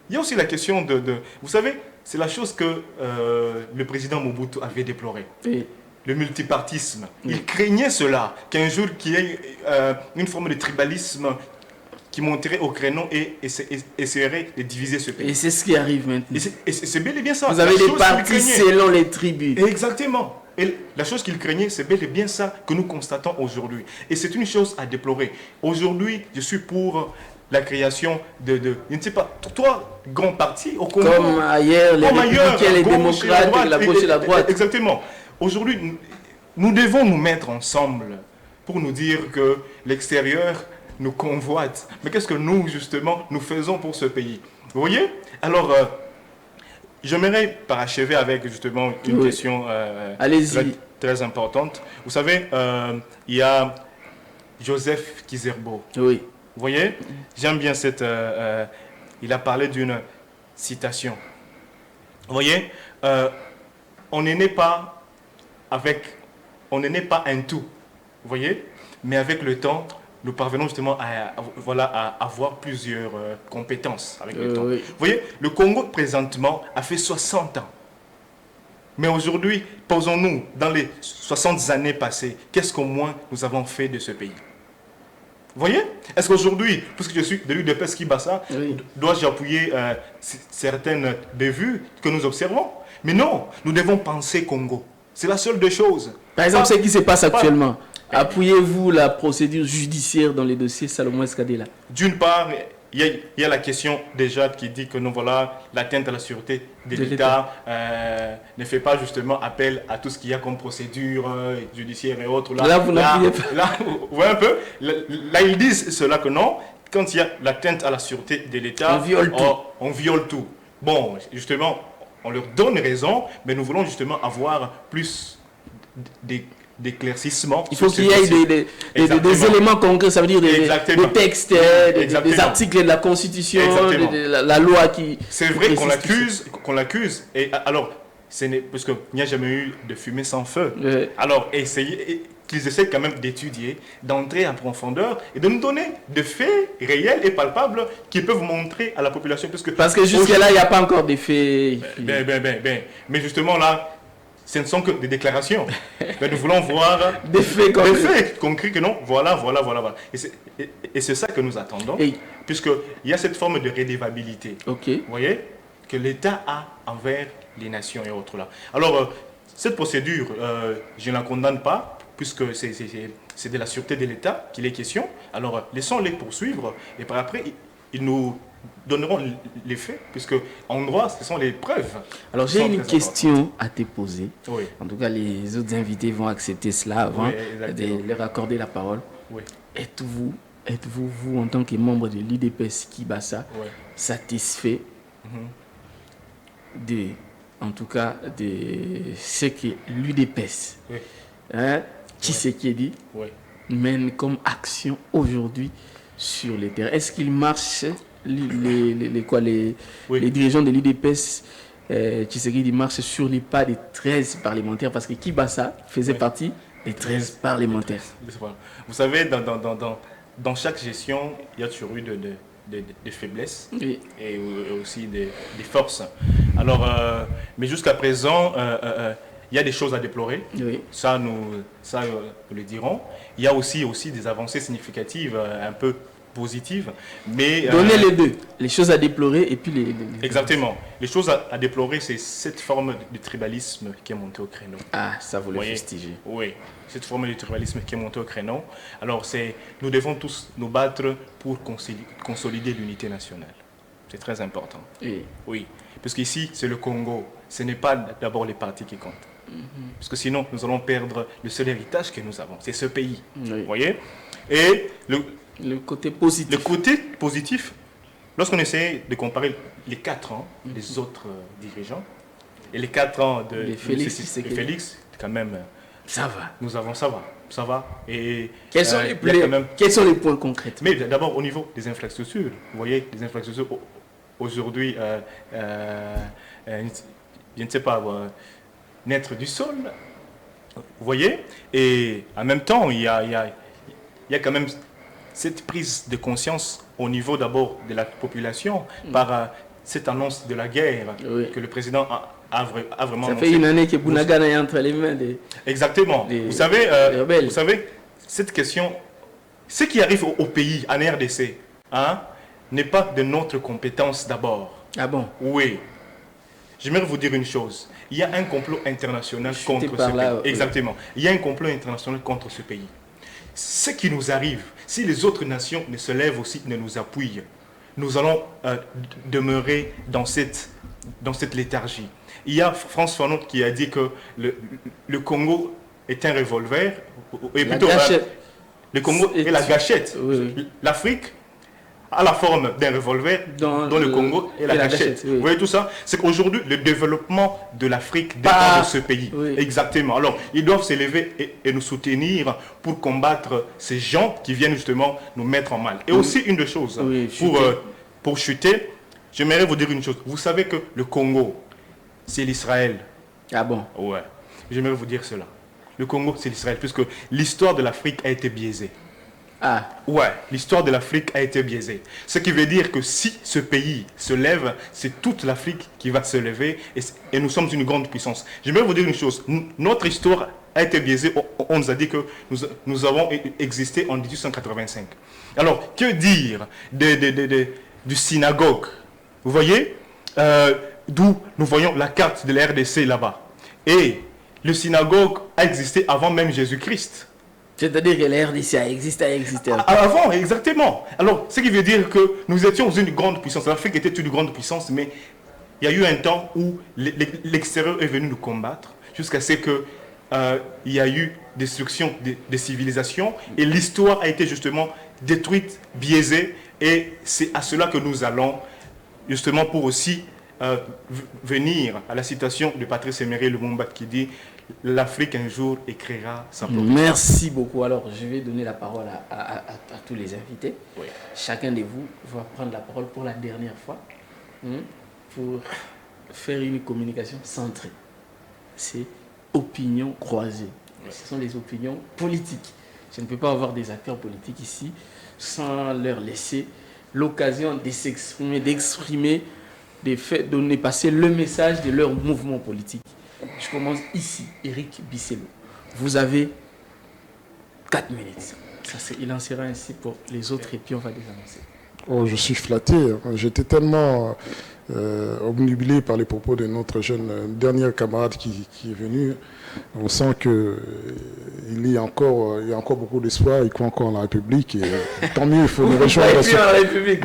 E: Il y a aussi la question de vous savez, c'est la chose que le président Mobutu avait déplorée. Oui. Le multipartisme. Oui. Il craignait cela, qu'un jour qu'il y ait une forme de tribalisme qui monterait au créneau et essaierait de diviser ce pays. Et c'est ce qui arrive maintenant. Et c'est bel et bien ça. Vous avez des partis selon les tribus. Exactement. Et la chose qu'il craignait, c'est bel et bien ça que nous constatons aujourd'hui. Et c'est une chose à déplorer. Aujourd'hui, je suis pour la création de je ne sais pas, 3 grands partis au Congo. Comme ailleurs, les républicains, les démocrates, la gauche et la droite. Exactement. Aujourd'hui, nous devons nous mettre ensemble pour nous dire que l'extérieur nous convoite. Mais qu'est-ce que nous, justement, nous faisons pour ce pays? Vous voyez? Alors, j'aimerais parachever avec, justement, une question très importante. Vous savez, il y a Joseph Kizerbo. Oui. Vous voyez? J'aime bien cette... il a parlé d'une citation. Vous voyez? On n'est pas un tout. Vous voyez? Mais avec le temps, nous parvenons justement à avoir plusieurs compétences avec le temps. Oui. Vous voyez, le Congo présentement a fait 60 ans. Mais aujourd'hui, posons-nous, dans les 60 années passées, qu'est-ce qu'au moins nous avons fait de ce pays? Vous voyez? Est-ce qu'aujourd'hui, puisque je suis de l'UDPS Kibasa, dois-je appuyer certaines des vues que nous observons? Mais non, nous devons penser Congo. C'est la seule des choses. Par exemple, ce qui se passe actuellement. Appuyez-vous la procédure judiciaire dans les dossiers Salomon Escadela? D'une part, il y a la question déjà qui dit que nous voilà l'atteinte à la sûreté de l'État ne fait pas justement appel à tout ce qu'il y a comme procédure judiciaire et autres. Là, vous n'appuyez pas. Là, vous voyez un peu. Là, ils disent cela que non. Quand il y a l'atteinte à la sûreté de l'État, on viole tout. Bon, justement, on leur donne raison, mais nous voulons justement avoir plus d'éclaircissement. Il faut qu'il y ait des éléments concrets, ça veut dire des textes, des articles de la Constitution, de la loi qui... C'est vrai qu'on l'accuse, et alors, parce qu'il n'y a jamais eu de fumée sans feu. Alors, qu'ils essaient quand même d'étudier, d'entrer en profondeur et de nous donner des faits réels et palpables qui peuvent montrer à la population. Parce que jusqu'à là, il n'y a pas encore des faits. Mais justement là, ce ne sont que des déclarations. Mais nous voulons voir
A: des faits
E: concrets que non, voilà. Et c'est ça que nous attendons, puisqu'il y a cette forme de redevabilité.
A: Vous
E: voyez, que l'État a envers les nations et autres là. Alors, cette procédure, je ne la condamne pas, puisque c'est de la sûreté de l'État qu'il est question. Alors, laissons-les poursuivre, et par après, ils nous donneront les faits, puisque en droit, ce sont les preuves.
A: Alors, j'ai une question à te poser. Oui. En tout cas, les autres invités vont accepter cela avant de leur accorder la parole. Oui. Êtes-vous, vous, en tant que membre de l'UDPS Kibasa, satisfait en tout cas, de ce que l'UDPS, Tshisekedi, mène comme action aujourd'hui sur le terrain? Est-ce qu'il marche, les dirigeants de l'UDPS, Tshisekedi marche sur les pas des 13 parlementaires, parce que Kibasa faisait partie des 13 parlementaires.
E: Vous savez, dans chaque gestion, il y a toujours eu des faiblesses et aussi des forces. Alors, mais jusqu'à présent, il y a des choses à déplorer. Ça, nous le dirons. Il y a aussi des avancées significatives, un peu positives. Mais
A: donnez les deux, les choses à déplorer et puis les...
E: Exactement. Les choses à déplorer, c'est cette forme de tribalisme qui est montée au créneau.
A: Ah, ça vous le fustigez.
E: Oui, cette forme de tribalisme qui est montée au créneau. Alors, nous devons tous nous battre pour consolider l'unité nationale. C'est très important. Oui, parce qu'ici, c'est le Congo. Ce n'est pas d'abord les partis qui comptent. Parce que sinon, nous allons perdre le seul héritage que nous avons. C'est ce pays. Vous voyez? Et
A: le côté positif.
E: Le côté positif, lorsqu'on essaie de comparer les 4 ans des autres dirigeants et les 4 ans de Félix, quand même,
A: ça va.
E: Nous avons, ça va. Et
A: quels sont les points concrets?
E: Mais d'abord, au niveau des infrastructures, vous voyez, les infrastructures aujourd'hui, je ne sais pas, naître du sol, vous voyez, et en même temps, il y a quand même cette prise de conscience au niveau d'abord de la population par cette annonce de la guerre que le président a vraiment
A: annoncé. Ça fait une année que Bounagana est entre les mains des...
E: Exactement. Vous savez, cette question, ce qui arrive au pays, en RDC, n'est pas de notre compétence d'abord.
A: Ah bon?
E: Oui. J'aimerais vous dire une chose. Il y a un complot international contre ce pays. Exactement. Il y a un complot international contre ce pays. Ce qui nous arrive, si les autres nations ne se lèvent aussi, ne nous appuient, nous allons demeurer dans cette léthargie. Il y a Frantz Fanon qui a dit que le Congo est un revolver, et plutôt le Congo est la gâchette. L'Afrique a la forme d'un revolver dans le Congo et la gâchette. Vous voyez tout ça? C'est qu'aujourd'hui, le développement de l'Afrique dépend de ce pays. Exactement. Alors, ils doivent se lever et nous soutenir pour combattre ces gens qui viennent justement nous mettre en mal. Et aussi, une des choses, pour chuter, j'aimerais vous dire une chose. Vous savez que le Congo, c'est l'Israël.
A: Ah bon?
E: Ouais. J'aimerais vous dire cela. Le Congo, c'est l'Israël, puisque l'histoire de l'Afrique a été biaisée.
A: Ah.
E: Ouais, l'histoire de l'Afrique a été biaisée. Ce qui veut dire que si ce pays se lève, c'est toute l'Afrique qui va se lever et nous sommes une grande puissance. J'aimerais vous dire une chose. Notre histoire a été biaisée. On nous a dit que nous avons existé en 1885. Alors, que dire du synagogue? Vous voyez, d'où nous voyons la carte de la RDC là-bas. Et le synagogue a existé avant même Jésus-Christ.
A: C'est-à-dire que la RDC a existé
E: avant, exactement. Alors, ce qui veut dire que nous étions une grande puissance. L'Afrique était une grande puissance, mais il y a eu un temps où l'extérieur est venu nous combattre, jusqu'à ce qu'il y a eu destruction des civilisations, et l'histoire a été justement détruite, biaisée, et c'est à cela que nous allons, justement, pour aussi venir à la citation de Patrice Emery Lumumba qui dit « L'Afrique un jour écrira sa propre histoire ».
A: Merci beaucoup. Alors, je vais donner la parole à tous les invités. Oui. Chacun de vous va prendre la parole pour la dernière fois pour faire une communication centrée. C'est opinion croisée. Oui. Ce sont les opinions politiques. Je ne peux pas avoir des acteurs politiques ici sans leur laisser l'occasion de s'exprimer, d'exprimer, de donner passer le message de leur mouvement politique. Je commence ici, Eric Bisselo. Vous avez 4 minutes. Il en sera ainsi pour les autres et puis on va les annoncer.
B: Oh, je suis flatté. J'étais tellement obnubilé par les propos de notre jeune dernier camarade qui est venu. On sent qu'il y a encore beaucoup d'espoir, il croit encore en la République. Et tant mieux, il faut nous rejoindre.
A: La République.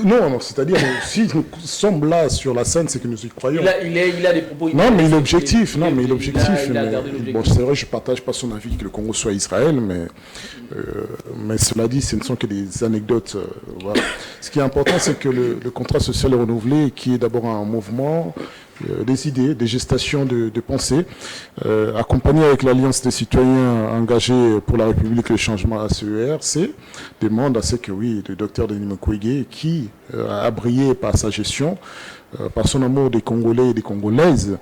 B: Non, c'est-à-dire, si nous sommes là sur la scène, c'est que nous y croyons.
A: Il a des propos.
B: Non, mais il est objectif.
A: Bon,
B: c'est vrai, je ne partage pas son avis que le Congo soit Israël, mais cela dit, ce ne sont que des anecdotes. Voilà. Ce qui est important, c'est que le contrat social est renouvelé, qui est d'abord un mouvement, des idées, des gestations de pensée, accompagné avec l'Alliance des citoyens engagés pour la République et le changement ACERC, demande à ce que, oui, le docteur Denis Mukwege, qui a brillé par sa gestion, par son amour des Congolais et des Congolaises,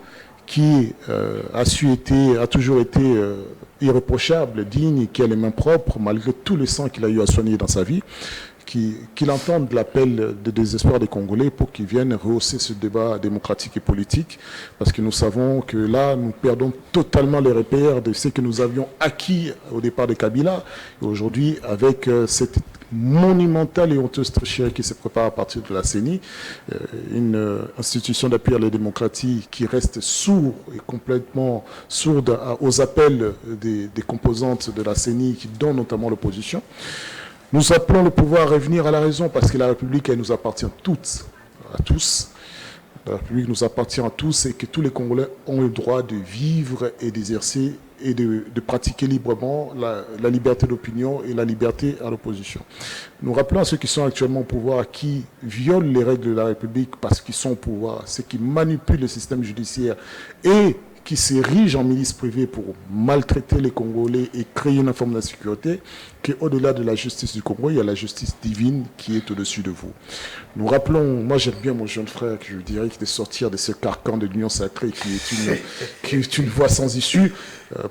B: qui a toujours été irréprochable, digne, qui a les mains propres, malgré tout le sang qu'il a eu à soigner dans sa vie, qu'il entende l'appel de désespoir des Congolais pour qu'ils viennent rehausser ce débat démocratique et politique, parce que nous savons que là, nous perdons totalement les repères de ce que nous avions acquis au départ de Kabila, et aujourd'hui, avec cette monumentale et honteuse tricherie qui se prépare à partir de la CENI, une institution d'appui à la démocratie qui reste sourde et complètement sourde aux appels des composantes de la CENI, dont notamment l'opposition. Nous appelons le pouvoir à revenir à la raison parce que la République, elle nous appartient toutes, à tous. La République nous appartient à tous et que tous les Congolais ont le droit de vivre et d'exercer et de pratiquer librement la liberté d'opinion et la liberté à l'opposition. Nous rappelons à ceux qui sont actuellement au pouvoir, qui violent les règles de la République parce qu'ils sont au pouvoir, ceux qui manipulent le système judiciaire et qui s'érigent en milice privée pour maltraiter les Congolais et créer une forme d'insécurité, qu'au-delà de la justice du Congo, il y a la justice divine qui est au-dessus de vous. Nous rappelons, moi j'aime bien mon jeune frère, que je dirais, de sortir de ce carcan de l'union sacrée qui est une voie sans issue,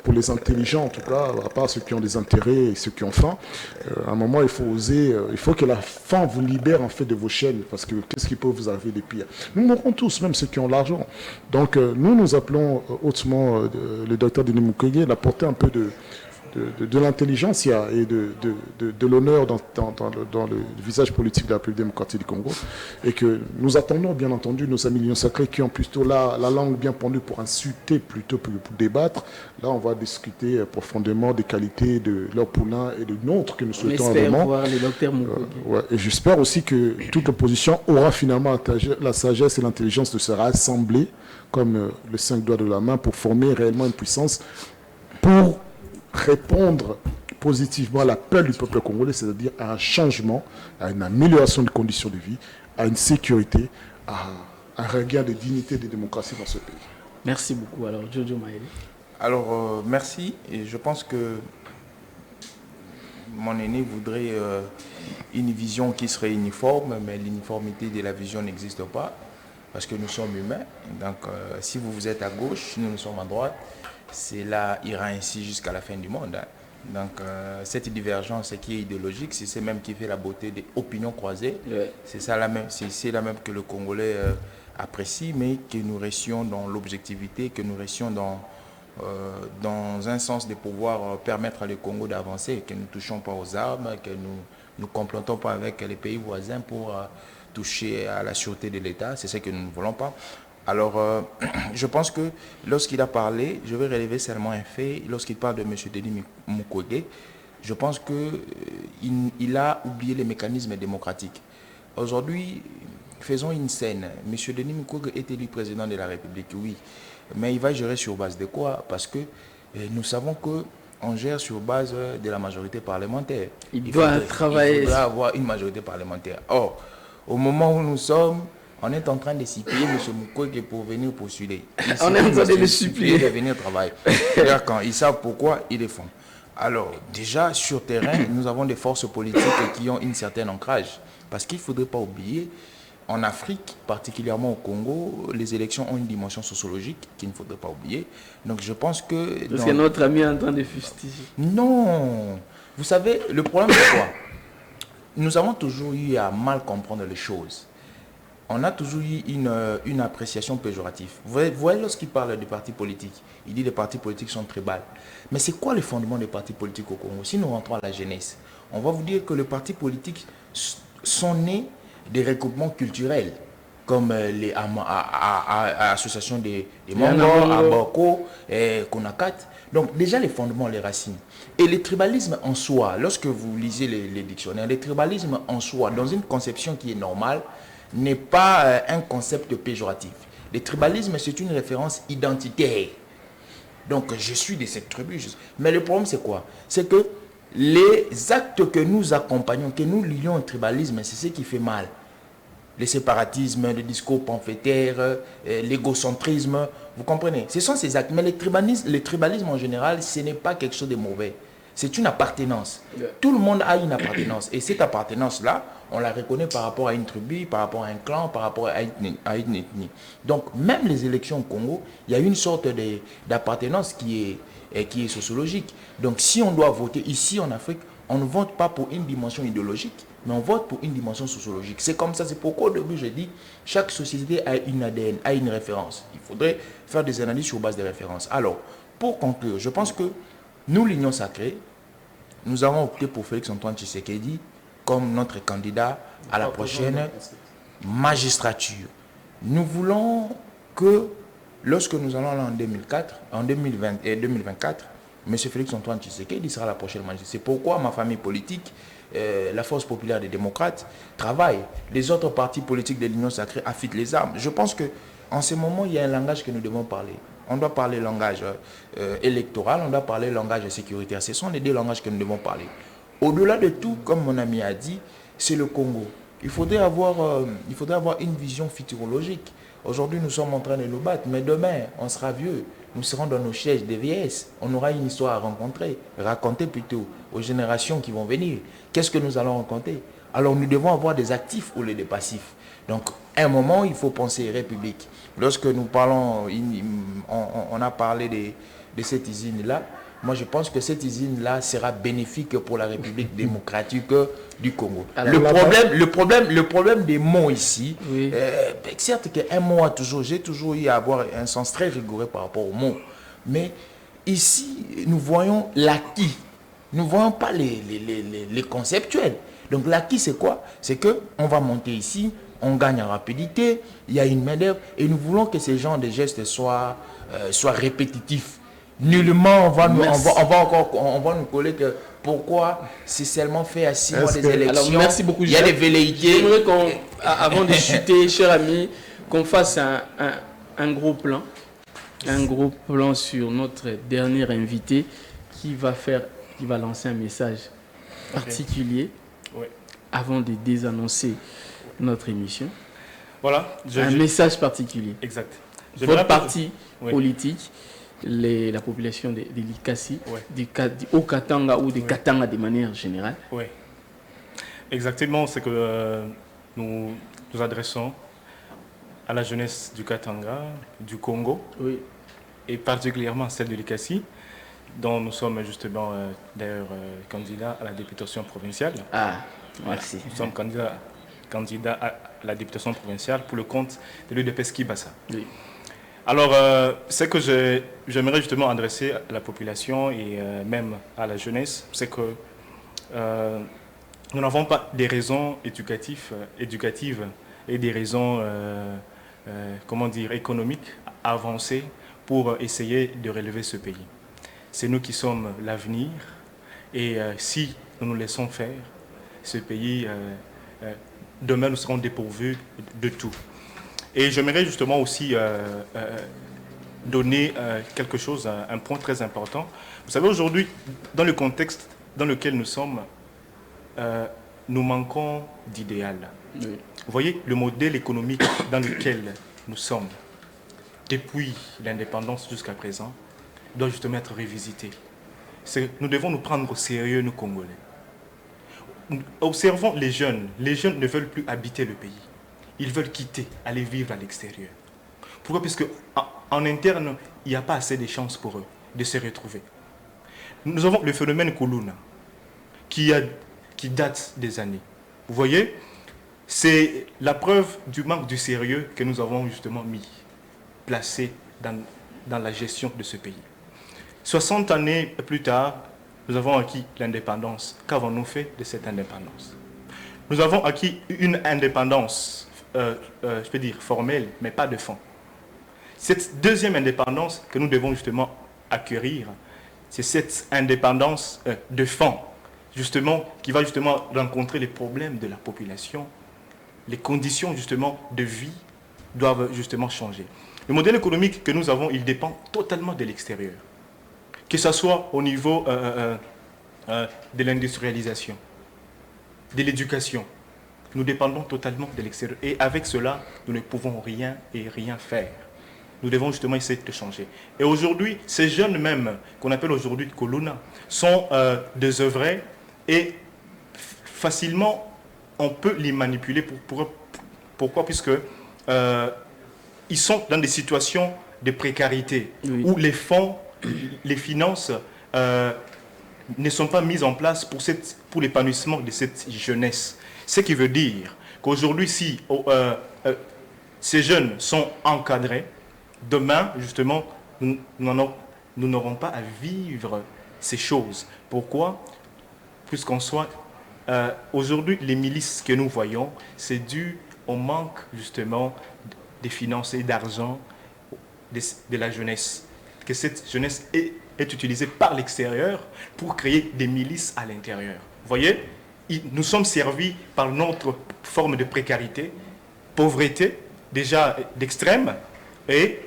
B: pour les intelligents en tout cas, à part ceux qui ont des intérêts et ceux qui ont faim. À un moment, il faut oser, il faut que la faim vous libère en fait de vos chaînes, parce que qu'est-ce qui peut vous arriver de pire? Nous mourrons tous, même ceux qui ont l'argent. Donc nous appelons hautement le docteur Denis Mukwege d'apporter un peu de l'intelligence et de l'honneur dans le visage politique de la République démocratique du Congo, et que nous attendons bien entendu nos amis lions sacrés qui ont plutôt la langue bien pendue pour insulter plutôt que pour débattre. Là on va discuter profondément des qualités de leur poulain et de nôtres que nous souhaitons vraiment.
A: Voir les docteurs
B: ouais, et j'espère aussi que toute l'opposition aura finalement la sagesse et l'intelligence de se rassembler comme les 5 doigts de la main pour former réellement une puissance pour répondre positivement à l'appel du peuple congolais, c'est-à-dire à un changement, à une amélioration des conditions de vie, à une sécurité, à un regain de dignité et de démocratie dans ce pays.
A: Merci beaucoup. Alors, Jojo Maëli.
C: Alors, merci. Et je pense que mon aîné voudrait une vision qui serait uniforme, mais l'uniformité de la vision n'existe pas, parce que nous sommes humains. Donc, si vous êtes à gauche, nous sommes à droite, cela ira ainsi jusqu'à la fin du monde. Donc, cette divergence qui est idéologique, c'est ce même qui fait la beauté des opinions croisées. Ouais. C'est la même que le Congolais apprécie, mais que nous restions dans l'objectivité, que nous restions dans un sens de pouvoir permettre à le Congo d'avancer, que nous ne touchons pas aux armes, que nous ne complotons pas avec les pays voisins pour toucher à la sûreté de l'État. C'est ce que nous ne voulons pas. Alors, je pense que lorsqu'il a parlé, je vais relever seulement un fait, lorsqu'il parle de M. Denis Mukwege, je pense qu'il a oublié les mécanismes démocratiques. Aujourd'hui, faisons une scène. M. Denis Mukwege est élu président de la République, oui, mais il va gérer sur base de quoi? Parce que nous savons qu'on gère sur base de la majorité parlementaire. Il faudra avoir une majorité parlementaire. Or, au moment où nous sommes, on est en train de supplier M. Mukwege pour venir postuler.
A: On est en train de le supplier
C: de venir travailler. C'est-à-dire quand ils savent pourquoi ils le font. Alors, déjà, sur terrain, nous avons des forces politiques qui ont une certaine ancrage. Parce qu'il ne faudrait pas oublier, en Afrique, particulièrement au Congo, les élections ont une dimension sociologique qu'il ne faudrait pas oublier. Donc, je pense que...
A: Parce que notre ami est en train de fustiger.
C: Non. Vous savez, le problème, c'est quoi? Nous avons toujours eu à mal comprendre les choses. on a toujours eu une appréciation péjorative. Vous voyez lorsqu'il parle des partis politiques, il dit que les partis politiques sont tribales. Mais c'est quoi le fondement des partis politiques au Congo? Si nous rentrons à la jeunesse, on va vous dire que les partis politiques sont nés des regroupements culturels, comme les associations des Mongos, Abako, Konakat. Donc déjà les fondements, les racines. Et le tribalisme en soi, lorsque vous lisez les dictionnaires, le tribalisme en soi, dans une conception qui est normale, n'est pas un concept péjoratif. Le tribalisme, c'est une référence identitaire. Donc je suis de cette tribu. Mais le problème c'est quoi? C'est que les actes que nous accompagnons, que nous lions au tribalisme, c'est ce qui fait mal. Le séparatisme, le discours pamphlétaire, l'égocentrisme, vous comprenez? Ce sont ces actes. Mais le tribalisme en général, ce n'est pas quelque chose de mauvais. C'est une appartenance. Tout le monde a une appartenance. Et cette appartenance-là, on la reconnaît par rapport à une tribu, par rapport à un clan, par rapport à une ethnie. Donc, même les élections au Congo, il y a une sorte d'appartenance qui est sociologique. Donc, si on doit voter ici en Afrique, on ne vote pas pour une dimension idéologique, mais on vote pour une dimension sociologique. C'est comme ça, c'est pourquoi au début, je dis, chaque société a une ADN, a une référence. Il faudrait faire des analyses sur base des références. Alors, pour conclure, je pense que nous, l'Union Sacrée, nous avons opté pour Félix-Antoine Tshisekedi comme notre candidat à la prochaine magistrature. Nous voulons que, lorsque nous allons aller en 2024, M. Félix-Antoine Tshisekedi sera la prochaine magistrature. C'est pourquoi ma famille politique, la Force populaire des démocrates, travaille. Les autres partis politiques de l'Union Sacrée affûtent les armes. Je pense qu'en ce moment, il y a un langage que nous devons parler. On doit parler langage électoral, on doit parler langage sécuritaire. Ce sont les deux langages que nous devons parler. Au-delà de tout, comme mon ami a dit, c'est le Congo. Il faudrait avoir une vision futurologique. Aujourd'hui, nous sommes en train de nous battre, mais demain, on sera vieux. Nous serons dans nos sièges de vieillesse. On aura une histoire à raconter plutôt aux générations qui vont venir. Qu'est-ce que nous allons raconter? Alors, nous devons avoir des actifs au lieu des passifs. Donc, à un moment, il faut penser république. Lorsque nous parlons, on a parlé de cette usine-là. Moi, je pense que cette usine-là sera bénéfique pour la République démocratique du Congo. Alors, le problème des mots ici, oui. Certes qu'un mot j'ai toujours eu à avoir un sens très rigoureux par rapport aux mots. Mais ici, nous voyons l'acquis. Nous ne voyons pas les conceptuels. Donc l'acquis, c'est quoi? C'est qu'on va monter ici, on gagne en rapidité, il y a une main-d'œuvre, et nous voulons que ces genres de gestes soient répétitifs. Nullement, on va nous coller que pourquoi c'est seulement fait à 6 mois des élections. Alors,
A: merci beaucoup.
C: Il y a des velléités.
A: J'aimerais avant de chuter, cher ami, qu'on fasse un gros plan. Un gros plan sur notre dernier invité qui va lancer un message particulier avant de désannoncer notre émission.
E: Voilà.
A: Un message particulier.
E: Exact.
A: Votre parti politique, la population de l'Ikassi, du Haut-Katanga ou du Katanga de manière générale.
E: Oui. Exactement, c'est que nous adressons à la jeunesse du Katanga, du Congo, et particulièrement celle de l'Ikassi, dont nous sommes justement d'ailleurs candidats à la députation provinciale.
A: Ah, merci.
E: Nous sommes candidats à la députation provinciale pour le compte de l'UDPS Kibasa. Oui. Alors, ce que j'aimerais justement adresser à la population et même à la jeunesse, c'est que nous n'avons pas des raisons éducatives et des raisons économiques avancées pour essayer de relever ce pays. C'est nous qui sommes l'avenir et si nous nous laissons faire, ce pays, demain nous serons dépourvus de tout. Et j'aimerais justement aussi donner quelque chose, un point très important. Vous savez, aujourd'hui, dans le contexte dans lequel nous sommes, nous manquons d'idéal. Oui. Vous voyez, le modèle économique dans lequel nous sommes, depuis l'indépendance jusqu'à présent, doit justement être révisité. Nous devons nous prendre au sérieux, nous Congolais. Observons les jeunes. Les jeunes ne veulent plus habiter le pays. Ils veulent quitter, aller vivre à l'extérieur. Pourquoi? Parce qu'en interne, il n'y a pas assez de chances pour eux de se retrouver. Nous avons le phénomène Kuluna, qui date des années. Vous voyez, c'est la preuve du manque de sérieux que nous avons justement placé dans la gestion de ce pays. 60 années plus tard, nous avons acquis l'indépendance. Qu'avons-nous fait de cette indépendance? Nous avons acquis une indépendance, je peux dire formelle, mais pas de fond. Cette deuxième indépendance que nous devons justement acquérir, c'est cette indépendance de fond, justement, qui va justement rencontrer les problèmes de la population. Les conditions justement de vie doivent justement changer. Le modèle économique que nous avons, il dépend totalement de l'extérieur. Que ce soit au niveau de l'industrialisation, de l'éducation. Nous dépendons totalement de l'extérieur. Et avec cela, nous ne pouvons rien faire. Nous devons justement essayer de changer. Et aujourd'hui, ces jeunes même, qu'on appelle aujourd'hui Koluna, sont désœuvrés et facilement, on peut les manipuler. Pourquoi? Puisque ils sont dans des situations de précarité, oui, où les fonds, les finances ne sont pas mises en place pour l'épanouissement de cette jeunesse. Ce qui veut dire qu'aujourd'hui, si ces jeunes sont encadrés, demain, justement, nous n'aurons pas à vivre ces choses. Pourquoi? Puisqu'en soit, aujourd'hui, les milices que nous voyons, c'est dû au manque, justement, des finances et d'argent de la jeunesse. Que cette jeunesse est utilisée par l'extérieur pour créer des milices à l'intérieur. Vous voyez, nous sommes servis par notre forme de précarité, pauvreté, déjà d'extrême, et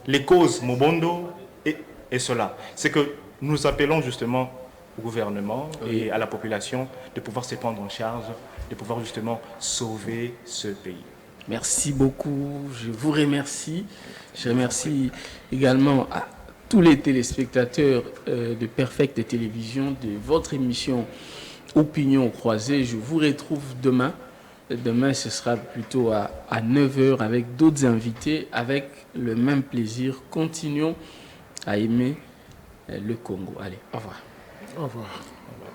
E: les causes Mobondo et cela. C'est que nous appelons justement au gouvernement et à la population de pouvoir se prendre en charge, de pouvoir justement sauver ce pays.
A: Merci beaucoup, je vous remercie. Je remercie également à tous les téléspectateurs de Perfect Télévision de votre émission Opinion croisée. Je vous retrouve demain. Demain, ce sera plutôt à 9h avec d'autres invités, avec le même plaisir. Continuons à aimer le Congo. Allez, au revoir.
B: Au revoir. Au revoir.